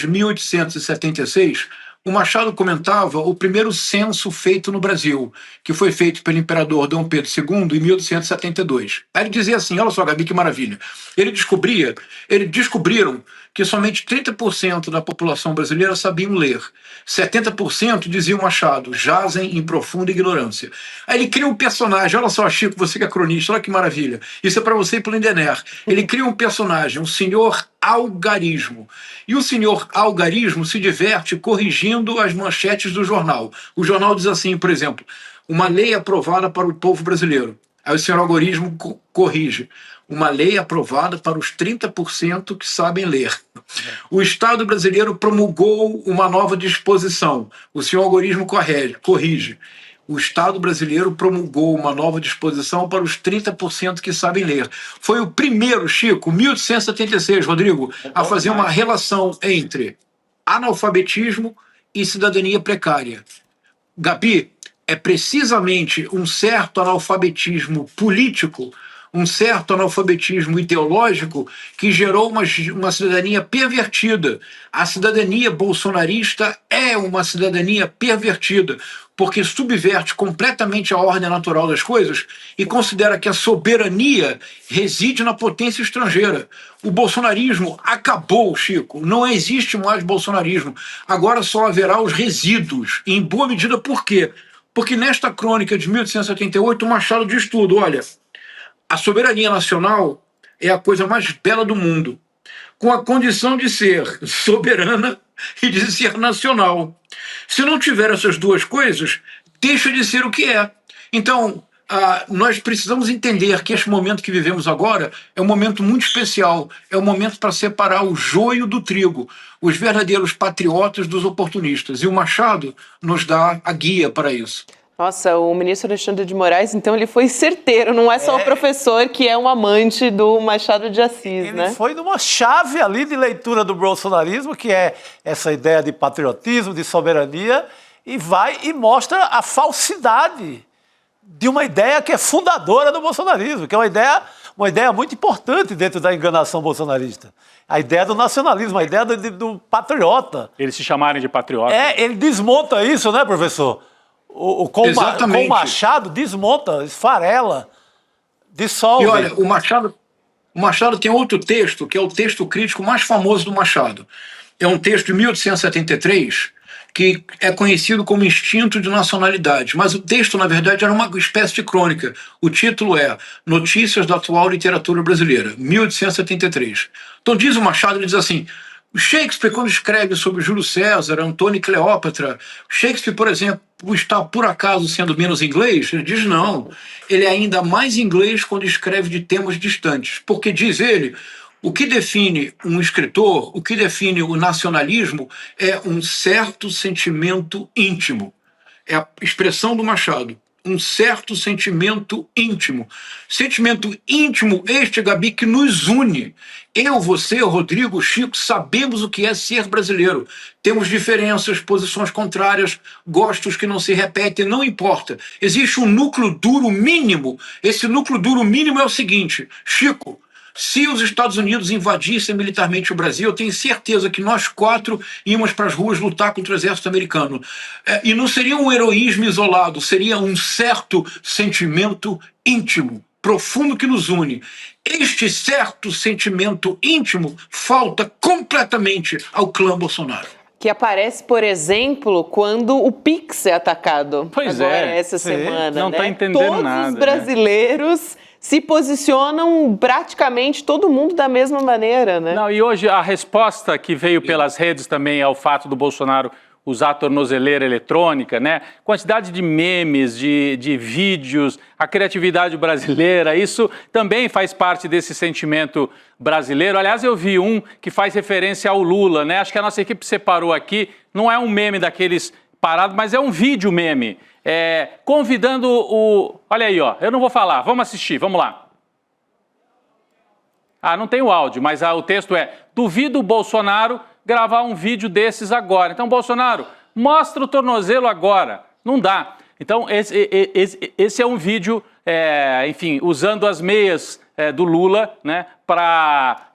1876, o Machado comentava o primeiro censo feito no Brasil, que foi feito pelo imperador Dom Pedro II em 1872. Aí ele dizia assim, olha só, Gabi, que maravilha. Eles descobriram que somente 30% da população brasileira sabiam ler. 70%, dizia o Machado, jazem em profunda ignorância. Aí ele cria um personagem, olha só, Chico, você que é cronista, olha que maravilha. Isso é para você e para o Lindener. Ele cria um personagem, um senhor Algarismo. E o senhor Algarismo se diverte corrigindo as manchetes do jornal. O jornal diz assim, por exemplo, uma lei aprovada para o povo brasileiro. Aí o senhor Algarismo corrige. Uma lei aprovada para os 30% que sabem ler. O Estado brasileiro promulgou uma nova disposição. O senhor Algarismo corrige. O Estado brasileiro promulgou uma nova disposição para os 30% que sabem ler. Foi o primeiro, Chico, 1876, Rodrigo, a fazer uma relação entre analfabetismo e cidadania precária. Gabi, é precisamente um certo analfabetismo político, um certo analfabetismo ideológico que gerou uma cidadania pervertida. A cidadania bolsonarista é uma cidadania pervertida, porque subverte completamente a ordem natural das coisas e considera que a soberania reside na potência estrangeira. O bolsonarismo acabou, Chico. Não existe mais bolsonarismo. Agora só haverá os resíduos. Em boa medida, por quê? Porque nesta crônica de 1878, o Machado diz tudo, olha... A soberania nacional é a coisa mais bela do mundo, com a condição de ser soberana e de ser nacional. Se não tiver essas duas coisas, deixa de ser o que é. Então, nós precisamos entender que este momento que vivemos agora é um momento muito especial, é um momento para separar o joio do trigo, os verdadeiros patriotas dos oportunistas. E o Machado nos dá a guia para isso. Nossa, o ministro Alexandre de Moraes, então, ele foi certeiro. Não é só o professor que é um amante do Machado de Assis, né? Ele foi numa chave ali de leitura do bolsonarismo, que é essa ideia de patriotismo, de soberania, e vai e mostra a falsidade de uma ideia que é fundadora do bolsonarismo, que é uma ideia muito importante dentro da enganação bolsonarista. A ideia do nacionalismo, a ideia do patriota. Eles se chamarem de patriota. Ele desmonta isso, né, professor? Com o Machado, desmonta, esfarela, dissolve. E olha, o Machado tem outro texto, que é o texto crítico mais famoso do Machado. É um texto de 1873, que é conhecido como Instinto de Nacionalidade. Mas o texto, na verdade, era uma espécie de crônica. O título é Notícias da Atual Literatura Brasileira, 1873. Então diz o Machado, ele diz assim: Shakespeare, quando escreve sobre Júlio César, Antônio e Cleópatra, Shakespeare, por exemplo, está por acaso sendo menos inglês? Ele diz não. Ele é ainda mais inglês quando escreve de temas distantes. Porque, diz ele, o que define um escritor, o que define o nacionalismo é um certo sentimento íntimo. É a expressão do Machado. Um certo sentimento íntimo. Sentimento íntimo este, Gabi, que nos une. Eu, você, Rodrigo, Chico, sabemos o que é ser brasileiro. Temos diferenças, posições contrárias, gostos que não se repetem, não importa. Existe um núcleo duro mínimo. Esse núcleo duro mínimo é o seguinte: Chico, se os Estados Unidos invadissem militarmente o Brasil, eu tenho certeza que nós quatro íamos para as ruas lutar contra o exército americano. E não seria um heroísmo isolado, seria um certo sentimento íntimo, profundo, que nos une. Este certo sentimento íntimo falta completamente ao clã Bolsonaro. Que aparece, por exemplo, quando o Pix é atacado. Pois agora, é. essa semana. Não está né? entendendo Todos nada. Todos os brasileiros se posicionam praticamente todo mundo da mesma maneira, né? Não, e hoje a resposta que veio pelas redes também ao fato do Bolsonaro usar a tornozeleira eletrônica, né? Quantidade de memes, de vídeos, a criatividade brasileira, isso também faz parte desse sentimento brasileiro. Aliás, eu vi um que faz referência ao Lula, né? Acho que a nossa equipe separou aqui, não é um meme daqueles parados, mas é um vídeo meme. Convidando o... Olha aí, ó, eu não vou falar, vamos assistir, vamos lá. Ah, não tem o áudio, mas o texto é: duvido o Bolsonaro gravar um vídeo desses agora. Então, Bolsonaro, mostra o tornozelo agora. Não dá. Então, esse é um vídeo, enfim, usando as meias do Lula, né, para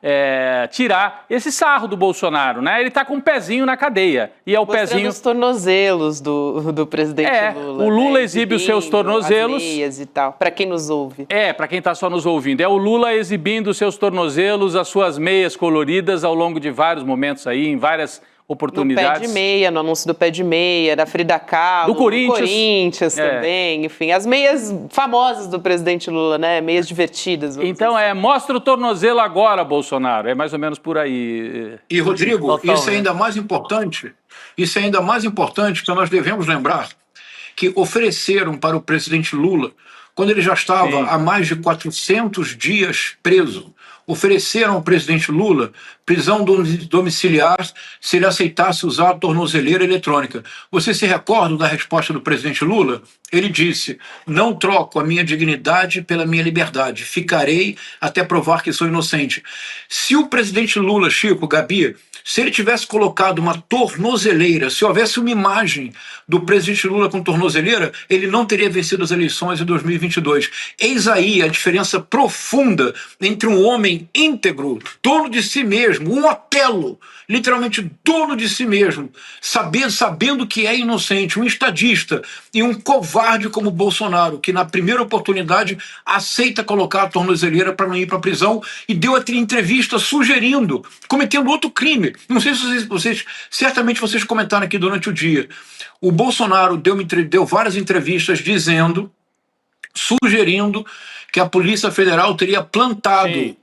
tirar esse sarro do Bolsonaro, né? Ele está com um pezinho na cadeia. E é o mostrando pezinho... os tornozelos do presidente Lula. O Lula né? exibe os seus tornozelos. As meias e tal, para quem nos ouve. Para quem está só nos ouvindo. É o Lula exibindo os seus tornozelos, as suas meias coloridas ao longo de vários momentos aí, em várias oportunidades. No pé de meia, no anúncio do pé de meia, da Frida Kahlo, do Corinthians também, enfim, as meias famosas do presidente Lula, né, meias divertidas. Então mostra o tornozelo agora, Bolsonaro, é mais ou menos por aí. E Rodrigo, isso é ainda mais importante, porque nós devemos lembrar que ofereceram para o presidente Lula, quando ele já estava há mais de 400 dias preso, ofereceram ao presidente Lula prisão domiciliar se ele aceitasse usar a tornozeleira eletrônica. Você se recorda da resposta do presidente Lula? Ele disse: não troco a minha dignidade pela minha liberdade, ficarei até provar que sou inocente. Se o presidente Lula, Chico, Gabi, se ele tivesse colocado uma tornozeleira, se houvesse uma imagem do presidente Lula com tornozeleira, ele não teria vencido as eleições de 2022. Eis aí a diferença profunda entre um homem íntegro, dono de si mesmo, um Otelo, literalmente dono de si mesmo, sabendo que é inocente, um estadista, e um covarde como Bolsonaro, que na primeira oportunidade aceita colocar a tornozeleira para não ir para a prisão e deu a entrevista sugerindo, cometendo outro crime. Não sei se certamente vocês comentaram aqui durante o dia. O Bolsonaro deu várias entrevistas sugerindo que a Polícia Federal teria plantado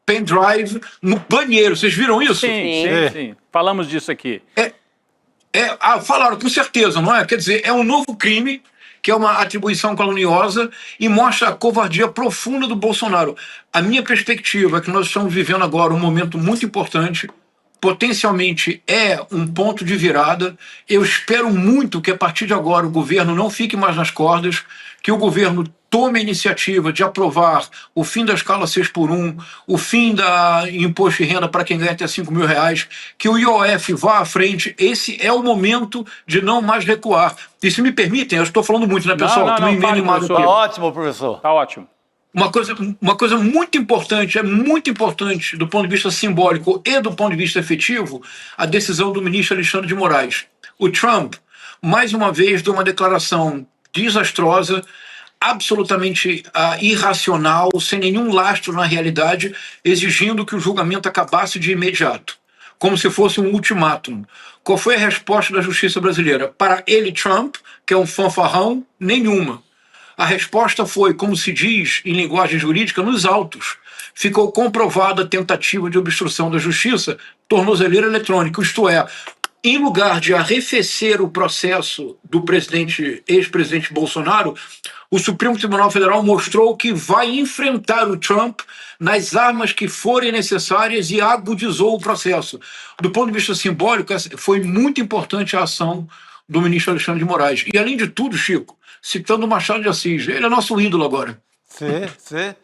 pendrive no banheiro. Vocês viram isso? Sim. Falamos disso aqui. Falaram com certeza, não é? Quer dizer, é um novo crime, que é uma atribuição caluniosa e mostra a covardia profunda do Bolsonaro. A minha perspectiva é que nós estamos vivendo agora um momento muito importante, potencialmente é um ponto de virada. Eu espero muito que a partir de agora o governo não fique mais nas cordas, que o governo tome a iniciativa de aprovar o fim da escala 6x1, o fim da imposto de renda para quem ganha até R$5.000, que o IOF vá à frente. Esse é o momento de não mais recuar. E se me permitem, eu estou falando muito, né, pessoal? Tá ótimo, professor. Tá ótimo. Uma coisa muito importante, é muito importante do ponto de vista simbólico e do ponto de vista efetivo, a decisão do ministro Alexandre de Moraes. O Trump, mais uma vez, deu uma declaração desastrosa, absolutamente irracional, sem nenhum lastro na realidade, exigindo que o julgamento acabasse de imediato, como se fosse um ultimátum. Qual foi a resposta da justiça brasileira? Para ele, Trump, que é um fanfarrão, nenhuma. A resposta foi, como se diz em linguagem jurídica, nos autos. Ficou comprovada a tentativa de obstrução da justiça, tornozeleira eletrônica, isto é, em lugar de arrefecer o processo do ex-presidente Bolsonaro, o Supremo Tribunal Federal mostrou que vai enfrentar o Trump nas armas que forem necessárias e agudizou o processo. Do ponto de vista simbólico, foi muito importante a ação do ministro Alexandre de Moraes. E, além de tudo, Chico, citando o Machado de Assis, ele é nosso ídolo agora. Sim.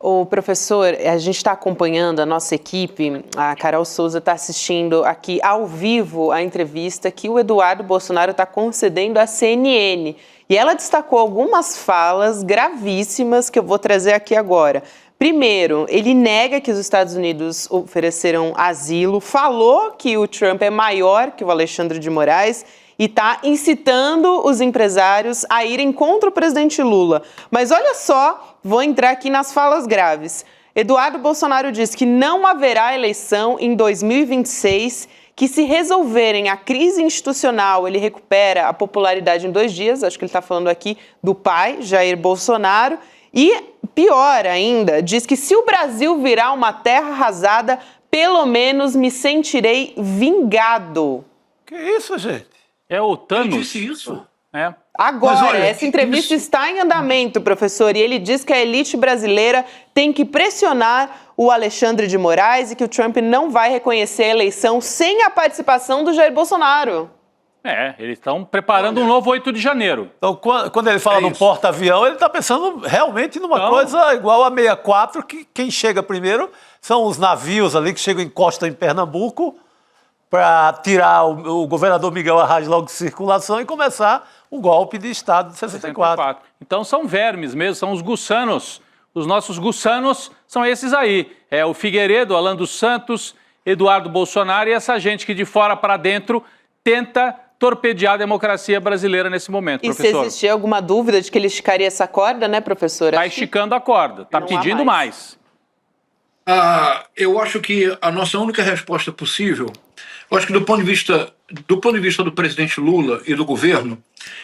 O professor, a gente está acompanhando, a nossa equipe, a Carol Souza está assistindo aqui ao vivo a entrevista que o Eduardo Bolsonaro está concedendo à CNN. E ela destacou algumas falas gravíssimas que eu vou trazer aqui agora. Primeiro, ele nega que os Estados Unidos ofereceram asilo, falou que o Trump é maior que o Alexandre de Moraes e está incitando os empresários a irem contra o presidente Lula. Mas olha só, vou entrar aqui nas falas graves. Eduardo Bolsonaro diz que não haverá eleição em 2026, que se resolverem a crise institucional, ele recupera a popularidade em 2 dias, acho que ele está falando aqui do pai, Jair Bolsonaro, e pior ainda, diz que se o Brasil virar uma terra arrasada, pelo menos me sentirei vingado. Que isso, gente? É o Thanos. Ele disse isso? É. Agora, Mas olha, essa entrevista está em andamento, professor, e ele diz que a elite brasileira tem que pressionar o Alexandre de Moraes e que o Trump não vai reconhecer a eleição sem a participação do Jair Bolsonaro. Eles estão preparando um novo 8 de janeiro. Então, quando ele fala no porta-avião, ele está pensando realmente numa coisa igual a 64, que quem chega primeiro são os navios ali que chegam em costa em Pernambuco para tirar o governador Miguel Arraes logo de circulação e começar o golpe de Estado de 64. Então são vermes mesmo, são os gussanos. Os nossos gussanos são esses aí. É o Figueiredo, Alan dos Santos, Eduardo Bolsonaro e essa gente que de fora para dentro tenta torpedear a democracia brasileira nesse momento, professor. E se existir alguma dúvida de que ele esticaria essa corda, né, professora? Está esticando a corda, está pedindo mais. Eu acho que a nossa única resposta possível, eu acho que do ponto de vista do presidente Lula e do governo,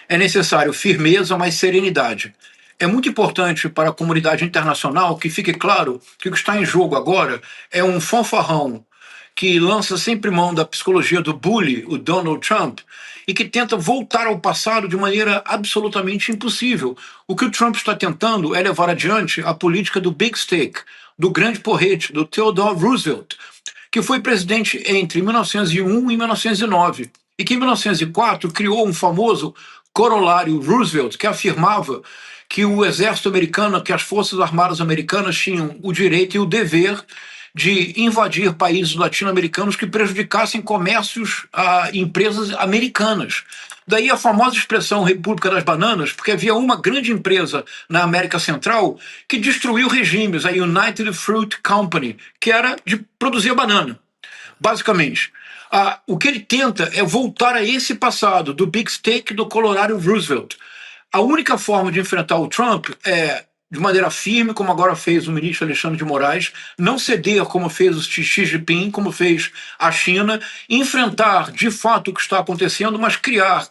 é necessário firmeza, mas serenidade. É muito importante para a comunidade internacional que fique claro que o que está em jogo agora é um fanfarrão que lança sempre mão da psicologia do bully, o Donald Trump, e que tenta voltar ao passado de maneira absolutamente impossível. O que o Trump está tentando é levar adiante a política do big stick, do grande porrete, do Theodore Roosevelt, que foi presidente entre 1901 e 1909, e que em 1904 criou um famoso corolário Roosevelt, que afirmava que o exército americano, que as forças armadas americanas tinham o direito e o dever de invadir países latino-americanos que prejudicassem comércios a empresas americanas. Daí a famosa expressão República das Bananas, porque havia uma grande empresa na América Central que destruiu regimes, a United Fruit Company, que era de produzir banana, basicamente. O que ele tenta é voltar a esse passado, do Big Stick do corolário Roosevelt. A única forma de enfrentar o Trump é de maneira firme, como agora fez o ministro Alexandre de Moraes, não ceder como fez o Xi Jinping, como fez a China, enfrentar de fato o que está acontecendo, mas criar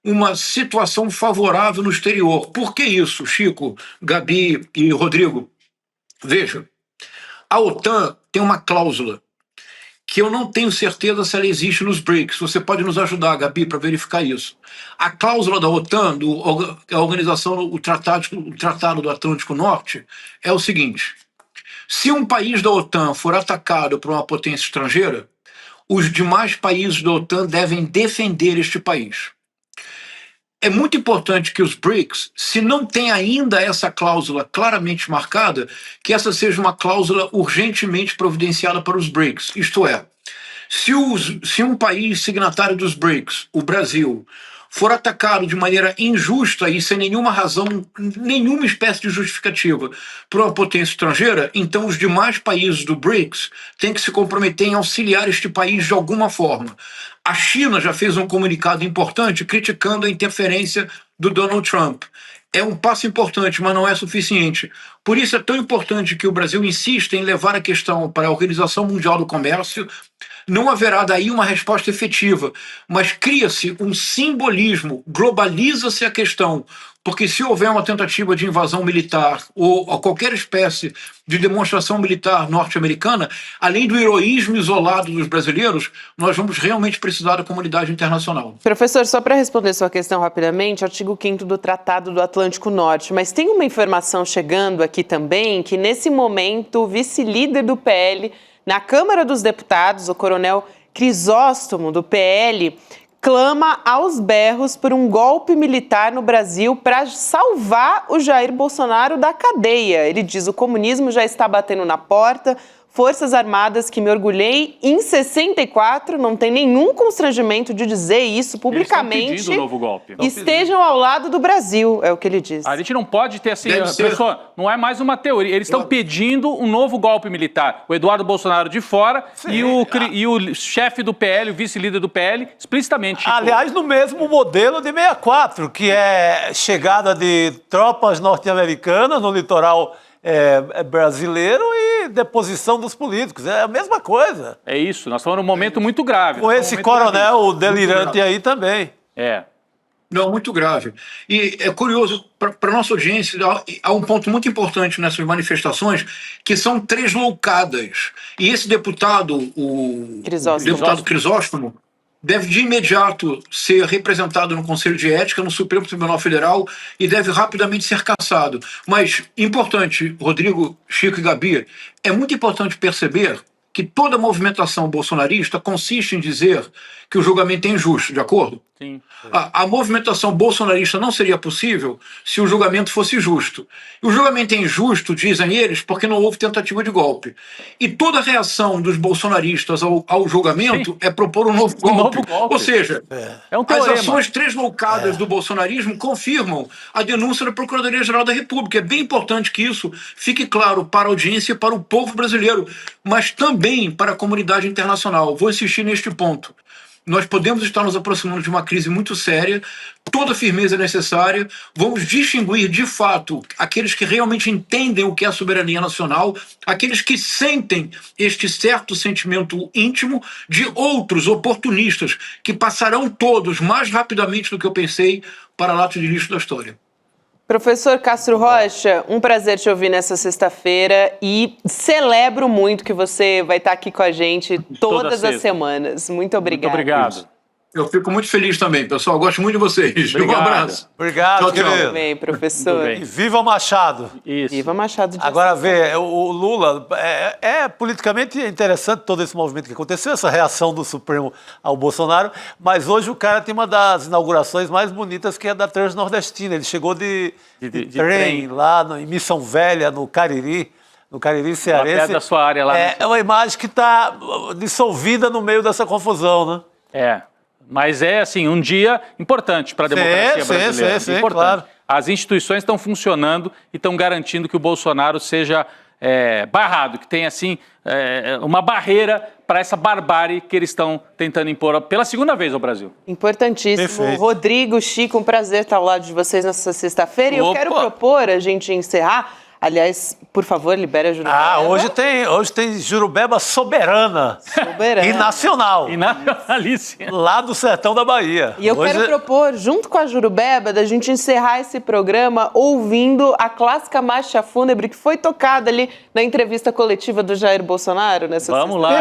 uma situação favorável no exterior. Por que isso, Chico, Gabi e Rodrigo? Veja, a OTAN tem uma cláusula que eu não tenho certeza se ela existe nos BRICS. Você pode nos ajudar, Gabi, para verificar isso. A cláusula da OTAN, a organização, o Tratado do Atlântico Norte, é o seguinte: se um país da OTAN for atacado por uma potência estrangeira, os demais países da OTAN devem defender este país. é muito importante que os BRICS, se não tem ainda essa cláusula claramente marcada, que essa seja uma cláusula urgentemente providenciada para os BRICS. Isto é, se um país signatário dos BRICS, o Brasil, for atacado de maneira injusta e sem nenhuma razão, nenhuma espécie de justificativa por uma potência estrangeira, então os demais países do BRICS têm que se comprometer em auxiliar este país de alguma forma. A China já fez um comunicado importante criticando a interferência do Donald Trump. É um passo importante, mas não é suficiente. Por isso é tão importante que o Brasil insista em levar a questão para a Organização Mundial do Comércio. Não haverá daí uma resposta efetiva, mas cria-se um simbolismo, globaliza-se a questão, porque se houver uma tentativa de invasão militar ou qualquer espécie de demonstração militar norte-americana, além do heroísmo isolado dos brasileiros, nós vamos realmente precisar da comunidade internacional. Professor, só para responder sua questão rapidamente, artigo 5º do Tratado do Atlântico Norte, mas tem uma informação chegando aqui também, que nesse momento o vice-líder do PL na Câmara dos Deputados, o coronel Crisóstomo, do PL, clama aos berros por um golpe militar no Brasil para salvar o Jair Bolsonaro da cadeia. Ele diz: o comunismo já está batendo na porta, Forças Armadas que me orgulhei em 64, não tem nenhum constrangimento de dizer isso publicamente. Eles estão pedindo um novo golpe. Estejam ao lado do Brasil, é o que ele diz. A gente não pode ter assim, pessoa, não é mais uma teoria. Eles estão pedindo um novo golpe militar. O Eduardo Bolsonaro de fora e o chefe do PL, o vice-líder do PL, explicitamente. Aliás, no mesmo modelo de 64, que é chegada de tropas norte-americanas no litoral brasileiro e deposição dos políticos. É a mesma coisa. É isso, nós estamos num momento muito grave. Com esse coronel delirante aí também. Não, muito grave. E é curioso, para a nossa audiência, há um ponto muito importante nessas manifestações, que são tresloucadas. E esse deputado, deputado Crisóstomo, deve de imediato ser representado no Conselho de Ética, no Supremo Tribunal Federal, e deve rapidamente ser cassado. Mas, importante, Rodrigo, Chico e Gabi, é muito importante perceber que toda movimentação bolsonarista consiste em dizer que o julgamento é injusto, de acordo? Sim. A movimentação bolsonarista não seria possível se o julgamento fosse justo. E o julgamento é injusto, dizem eles, porque não houve tentativa de golpe. E toda a reação dos bolsonaristas ao julgamento é propor um novo golpe. Ou seja, as ações tresloucadas do bolsonarismo confirmam a denúncia da Procuradoria-Geral da República. É bem importante que isso fique claro para a audiência e para o povo brasileiro, mas também para a comunidade internacional. Vou insistir neste ponto. Nós podemos estar nos aproximando de uma crise muito séria, toda firmeza é necessária, vamos distinguir de fato aqueles que realmente entendem o que é a soberania nacional, aqueles que sentem este certo sentimento íntimo, de outros oportunistas que passarão todos mais rapidamente do que eu pensei para lata de lixo da história. Professor Castro Rocha, um prazer te ouvir nessa sexta-feira e celebro muito que você vai estar aqui com a gente todas as semanas. Muito obrigado. Muito obrigado. Eu fico muito feliz também, pessoal. Gosto muito de vocês. Obrigado. Um abraço. Obrigado, tchau. Muito bem, professor. E viva o Machado. Isso. Viva Machado de Agora, o Lula, é politicamente interessante todo esse movimento que aconteceu, essa reação do Supremo ao Bolsonaro, mas hoje o cara tem uma das inaugurações mais bonitas, que é da Transnordestina. Ele chegou de trem lá em Missão Velha, no Cariri cearense. Perto da sua área lá. É uma imagem que está dissolvida no meio dessa confusão, né? Mas é, assim, um dia importante para a democracia brasileira. Sim, claro. As instituições estão funcionando e estão garantindo que o Bolsonaro seja barrado, que tenha, assim, uma barreira para essa barbárie que eles estão tentando impor pela segunda vez ao Brasil. Importantíssimo. Perfeito. Rodrigo, Chico, um prazer estar ao lado de vocês nessa sexta-feira. E eu quero propor a gente encerrar. Aliás, por favor, libere a Jurubeba. Hoje tem Jurubeba soberana. E nacional. E nacionalíssima. Lá do sertão da Bahia. E eu quero propor, junto com a Jurubeba, da gente encerrar esse programa ouvindo a clássica marcha fúnebre que foi tocada ali na entrevista coletiva do Jair Bolsonaro nessa Vamos lá.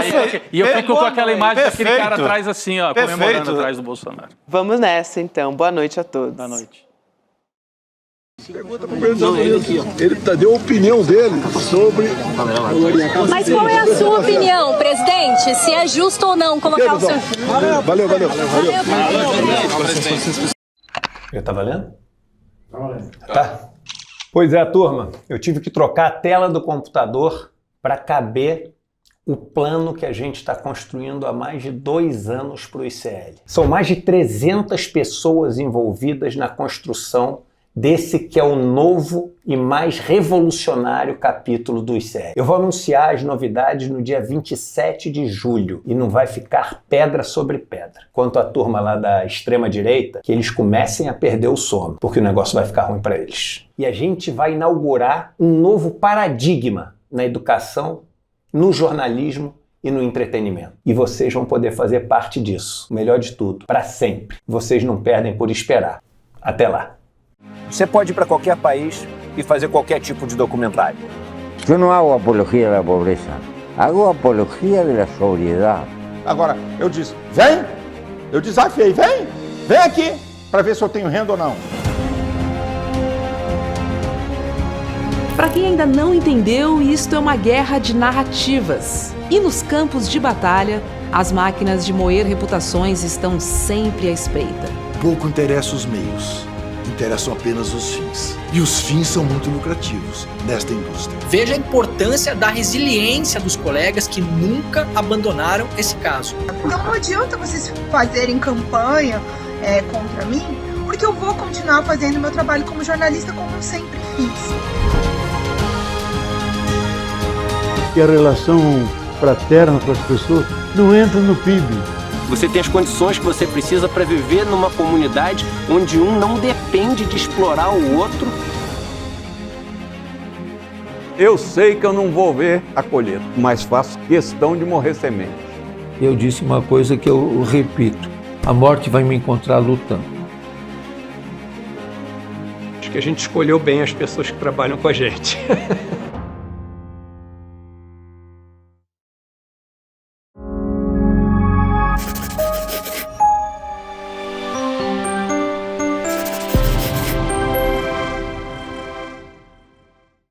E eu fico com aquela imagem daquele cara atrás assim, ó, comemorando atrás do Bolsonaro. Vamos nessa, então. Boa noite a todos. Boa noite. Ele deu a opinião dele sobre... Mas qual é a sua opinião, presidente? Se é justo ou não colocar o seu... Valeu. Já tá valendo? Tá valendo. Tá. Pois é, turma, eu tive que trocar a tela do computador para caber o plano que a gente está construindo há mais de 2 anos para o ICL. São mais de 300 pessoas envolvidas na construção desse que é o novo e mais revolucionário capítulo do ICL. Eu vou anunciar as novidades no dia 27 de julho e não vai ficar pedra sobre pedra. Quanto à turma lá da extrema-direita, que eles comecem a perder o sono, porque o negócio vai ficar ruim para eles. E a gente vai inaugurar um novo paradigma na educação, no jornalismo e no entretenimento. E vocês vão poder fazer parte disso. O melhor de tudo, para sempre. Vocês não perdem por esperar. Até lá. Você pode ir para qualquer país e fazer qualquer tipo de documentário. Eu não hago apologia da pobreza, hago apologia da sobriedade. Agora, eu disse, vem, eu desafiei, vem aqui, para ver se eu tenho renda ou não. Para quem ainda não entendeu, isto é uma guerra de narrativas. E nos campos de batalha, as máquinas de moer reputações estão sempre à espreita. Pouco interessa os meios. Interessam apenas os fins. E os fins são muito lucrativos nesta indústria. Veja a importância da resiliência dos colegas que nunca abandonaram esse caso. Então não adianta vocês fazerem campanha contra mim, porque eu vou continuar fazendo meu trabalho como jornalista como eu sempre fiz. E a relação fraterna com as pessoas não entra no PIB. Você tem as condições que você precisa para viver numa comunidade onde um não depende de explorar o outro. Eu sei que eu não vou ver a colheita, mas faço questão de morrer semente. Eu disse uma coisa que eu repito: a morte vai me encontrar lutando. Acho que a gente escolheu bem as pessoas que trabalham com a gente.